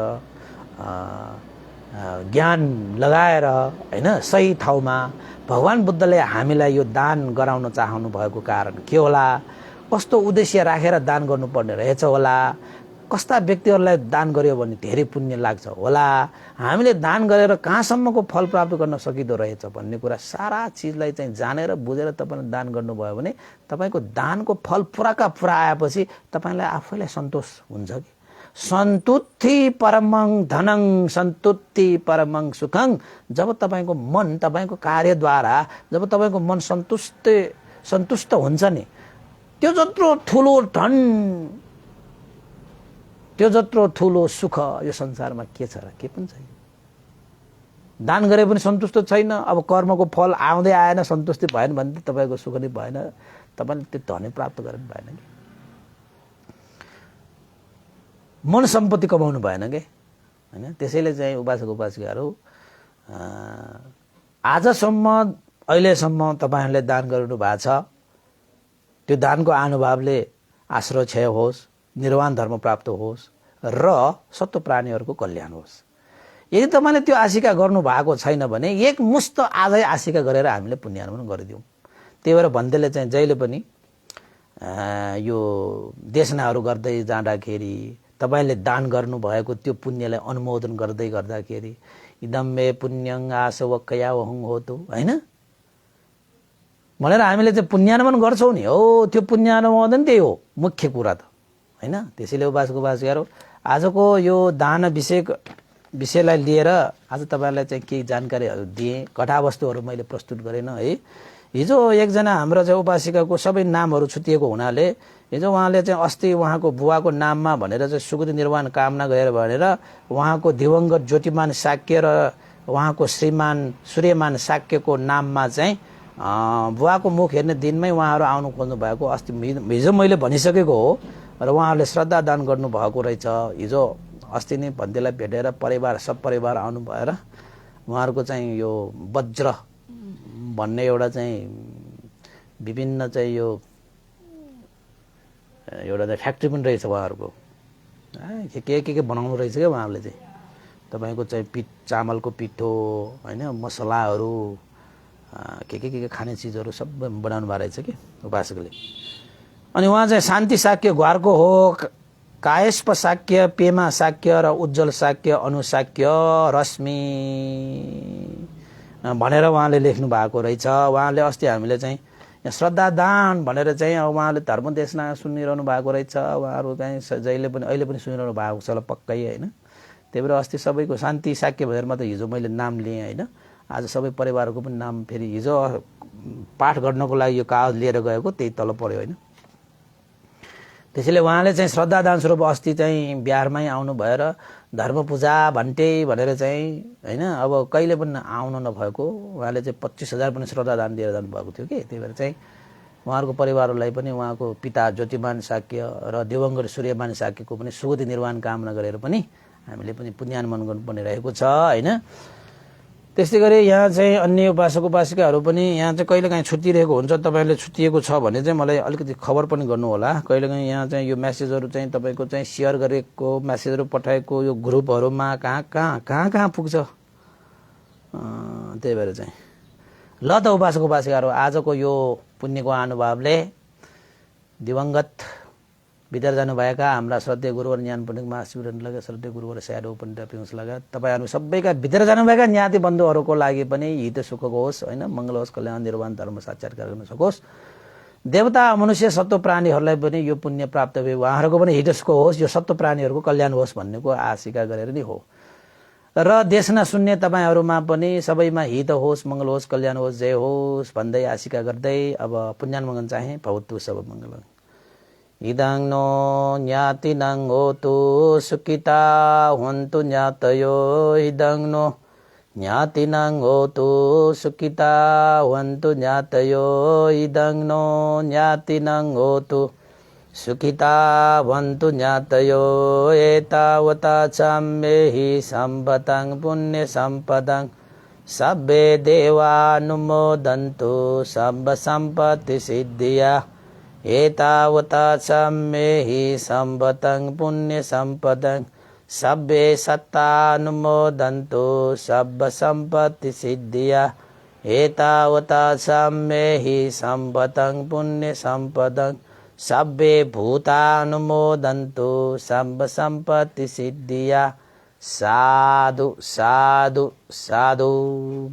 ज्ञान लगाएर हैन सही ठाउँमा भगवान बुद्धले हामीलाई यो दान गराउन चाहनु भएको कारण के होला, कस्तो उद्देश्य राखेर दान गर्नुपर्ने रहेछ होला, कस्ता व्यक्तिहरूलाई दान गर्यो भने धेरै पुण्य लाग्छ होला, हामीले दान गरेर कहाँसम्मको फल प्राप्त गर्न सकिदो रहेछ भन्ने कुरा सारा चीजलाई चाहिँ जानेर बुझेर तपाईले दान गर्नुभयो भने तपाईको दानको फल पुराका पुरा आएपछि तपाईलाई आफैलाई सन्तोष हुन्छ कि सन्तुष्टि परमं धनं सन्तुष्टि परमं सुखं। जब तपाईको मन तपाईको कार्यद्वारा जब तपाईको मन सन्तुष्ट हुन्छ नि त्यो जत्रो ठुलो धन त्यो जत्रो ठुलो सुख यो संसारमा के छ र? के पनि छैन। दान गरे पनि सन्तुष्ट छैन। अब कर्मको फल आउँदै आएन, सन्तुष्टि भएन भने तपाईँको सुख नै भएन, तपाईँले त्यो धनी प्राप्त गरेर भएन कि मन सम्पत्ति कमाउनु भएन कि हैन। त्यसैले चाहिँ उपासक उपासिकाहरू आजसम्म अहिलेसम्म तपाईँहरूले दान गर्नु भएको छ, त्यो दानको अनुभवले आश्रय क्षय होस्, निर्वाण धर्म प्राप्त होस् र सत्व प्राणीहरूको कल्याण होस्। यदि तपाईँले त्यो आशिका गर्नु भएको छैन भने एक मुष्त आजै आशिका गरेर हामीले पुण्यानुमोदन गरिदिउँ। त्यही भएर भन्दैले चाहिँ जहिले पनि यो देशनाहरू गर्दै जाँदाखेरि तपाईँले दान गर्नुभएको त्यो पुण्यलाई अनुमोदन गर्दै गर्दाखेरि इदम मे पुण्यं आसवक्कया वहुं होतु हैन भनेर हामीले चाहिँ पुण्यानुमोदन गर्छौँ नि। हो त्यो पुण्यानुमोदन त्यही हो मुख्य कुरा त हैन। त्यसैले उपासक उपासिकाहरू आजको यो दान विषयलाई लिएर आज तपाईँलाई चाहिँ केही जानकारीहरू दिएँ, कथावस्तुहरू मैले प्रस्तुत गरेन है। हिजो एकजना हाम्रो चाहिँ उपासिकाको सबै नामहरू छुटिएको हुनाले हिजो उहाँले चाहिँ अस्ति उहाँको बुवाको नाममा भनेर चाहिँ सुगति निर्वाण कामना गरेर भनेर उहाँको दिवंगत ज्योतिमान शाक्य र उहाँको श्रीमान सूर्यमान शाक्यको नाममा चाहिँ बुवाको मुख हेर्ने दिनमै उहाँहरू आउनु खोज्नु भएको अस्ति हिजो मैले भनिसकेको हो र उहाँहरूले श्रद्धा दान गर्नुभएको रहेछ। हिजो अस्ति नै भन्दैलाई भेटेर परिवार सब परिवार आउनु भएर उहाँहरूको चाहिँ यो वज्र भन्ने एउटा चाहिँ विभिन्न चाहिँ यो एउटा चाहिँ फ्याक्ट्री पनि रहेछ उहाँहरूको, के बनाउनु रहेछ क्या उहाँहरूले चाहिँ। तपाईँको चाहिँ चामलको पिठो होइन, मसलाहरू के खाने चिजहरू सब बनाउनु भएको रहेछ कि उपासकले। अनि उहाँ चाहिँ शान्ति शाक्य घरको हो, कायस्प शाक्य, पेमा शाक्य र उज्जवल शाक्य, अनुशाक्य, रश्मि भनेर उहाँले लेख्नु भएको रहेछ। उहाँले अस्ति हामीले चाहिँ श्रद्धा दान भनेर चाहिँ उहाँले धर्म देशना सुनिरहनु भएको रहेछ। उहाँहरू चाहिँ जहिले पनि अहिले पनि सुनिरहनु भएको छ होला पक्कै होइन। त्यही भएर अस्ति सबैको शान्ति शाक्य भनेर मात्रै हिजो मैले नाम लिएँ होइन। आज सबै परिवारको पनि नाम फेरि हिजो पाठ गर्नको लागि यो कागज लिएर गएको त्यही तल पर्यो होइन। त्यसैले उहाँले चाहिँ श्रद्धा दान स्वरूप अस्ति चाहिँ बिहारमै आउनु भएर धर्म पूजा भन्टे भनेर चाहिँ होइन अब कहिले पनि आउनु नभएको उहाँले चाहिँ 25,000 पनि श्रद्धा दान दिएर जानुभएको थियो कि। त्यही भएर चाहिँ उहाँहरूको परिवारलाई पनि उहाँको पिता ज्योतिमान शाक्य र दिवंगत सूर्यमान शाक्यको पनि सुगति निर्वाण कामना गरेर पनि हामीले पनि पुण्यानुमोदन गर्नुपर्ने रहेको छ होइन। त्यस्तै गरी यहाँ चाहिँ अन्य उपासक उपासिकाहरू पनि यहाँ चाहिँ कहिलेकाहीँ छुट्टिरहेको हुन्छ। तपाईँहरूले छुट्टिएको छ भने चाहिँ मलाई अलिकति खबर पनि गर्नु होला। कहिलेकाहीँ यहाँ चाहिँ यो म्यासेजहरू चाहिँ तपाईँको चाहिँ सेयर गरेको म्यासेजहरू पठाएको यो ग्रुपहरूमा कहाँ पुग्छ। त्यही भएर चाहिँ ल त उपासक उपासिकाहरू आजको यो पुण्यको अनुभवले दिवंगत बितेर जानुभएका हाम्रा श्रद्धेय गुरुवर ज्ञान पण्डित महाशिवरन लगायत श्रद्धेय गुरुवर स्याडो पण्डित पियुष लगायत तपाईँहरू सबैका बितेर जानुभएका ज्ञाति बन्धुहरूको लागि पनि हित सुखको होस् होइन, मङ्गल होस्, कल्याण निर्वाण धर्म साक्षात्कार गर्न सकोस्। देवता मनुष्य सत्व प्राणीहरूलाई पनि यो पुण्य प्राप्त भए उहाँहरूको पनि हित सुख होस्, यो सत्व प्राणीहरूको कल्याण होस् भन्नेको आशिका गरेर नै हो। र देशना सुन्ने तपाईँहरूमा पनि सबैमा हित होस्, मङ्गल होस्, कल्याण होस्, जय होस् भन्दै आशिका गर्दै अब पुण्यानुमोदन चाहे भवतु सब मङ्गलम्। इदं नो ज्ञातिनं होतु सुखिता हुन्तु ज्ञातयो, इदं नो ज्ञातिनं होतु सुखिता हुन्तु ज्ञातयो, इदं नो ज्ञातिनं होतु सुखिता भवन्तु ज्ञातयो। एतावता चाम्येहि सम्पदं पुण्य सम्पदं सब्बे देवानुमोदन्तु सब सम्पत्ति सिद्धिया। एतावता सम्मेहि सम्पदं पुण्य सम्पदं सब्बे सत्तानुमोदन्तु सब सम्पत्ति सिद्धिया। एतावता सम्मेहि सम्पदं पुण्य सम्पदं सब्बे भूतानुमोदन्तु सब सम्पत्ति सिद्धिया। साधु साधु साधु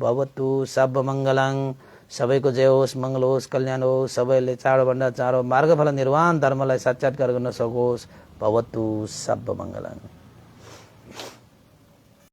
भवतु सब मङ्गलं। सबैको जय होस्, मङ्गल होस्, कल्याण होस्, सबैले चाँडोभन्दा चाँडो मार्गफल निर्वाण धर्मलाई साक्षात्कार गर्न सकोस्। भवतु सब मङ्गलं।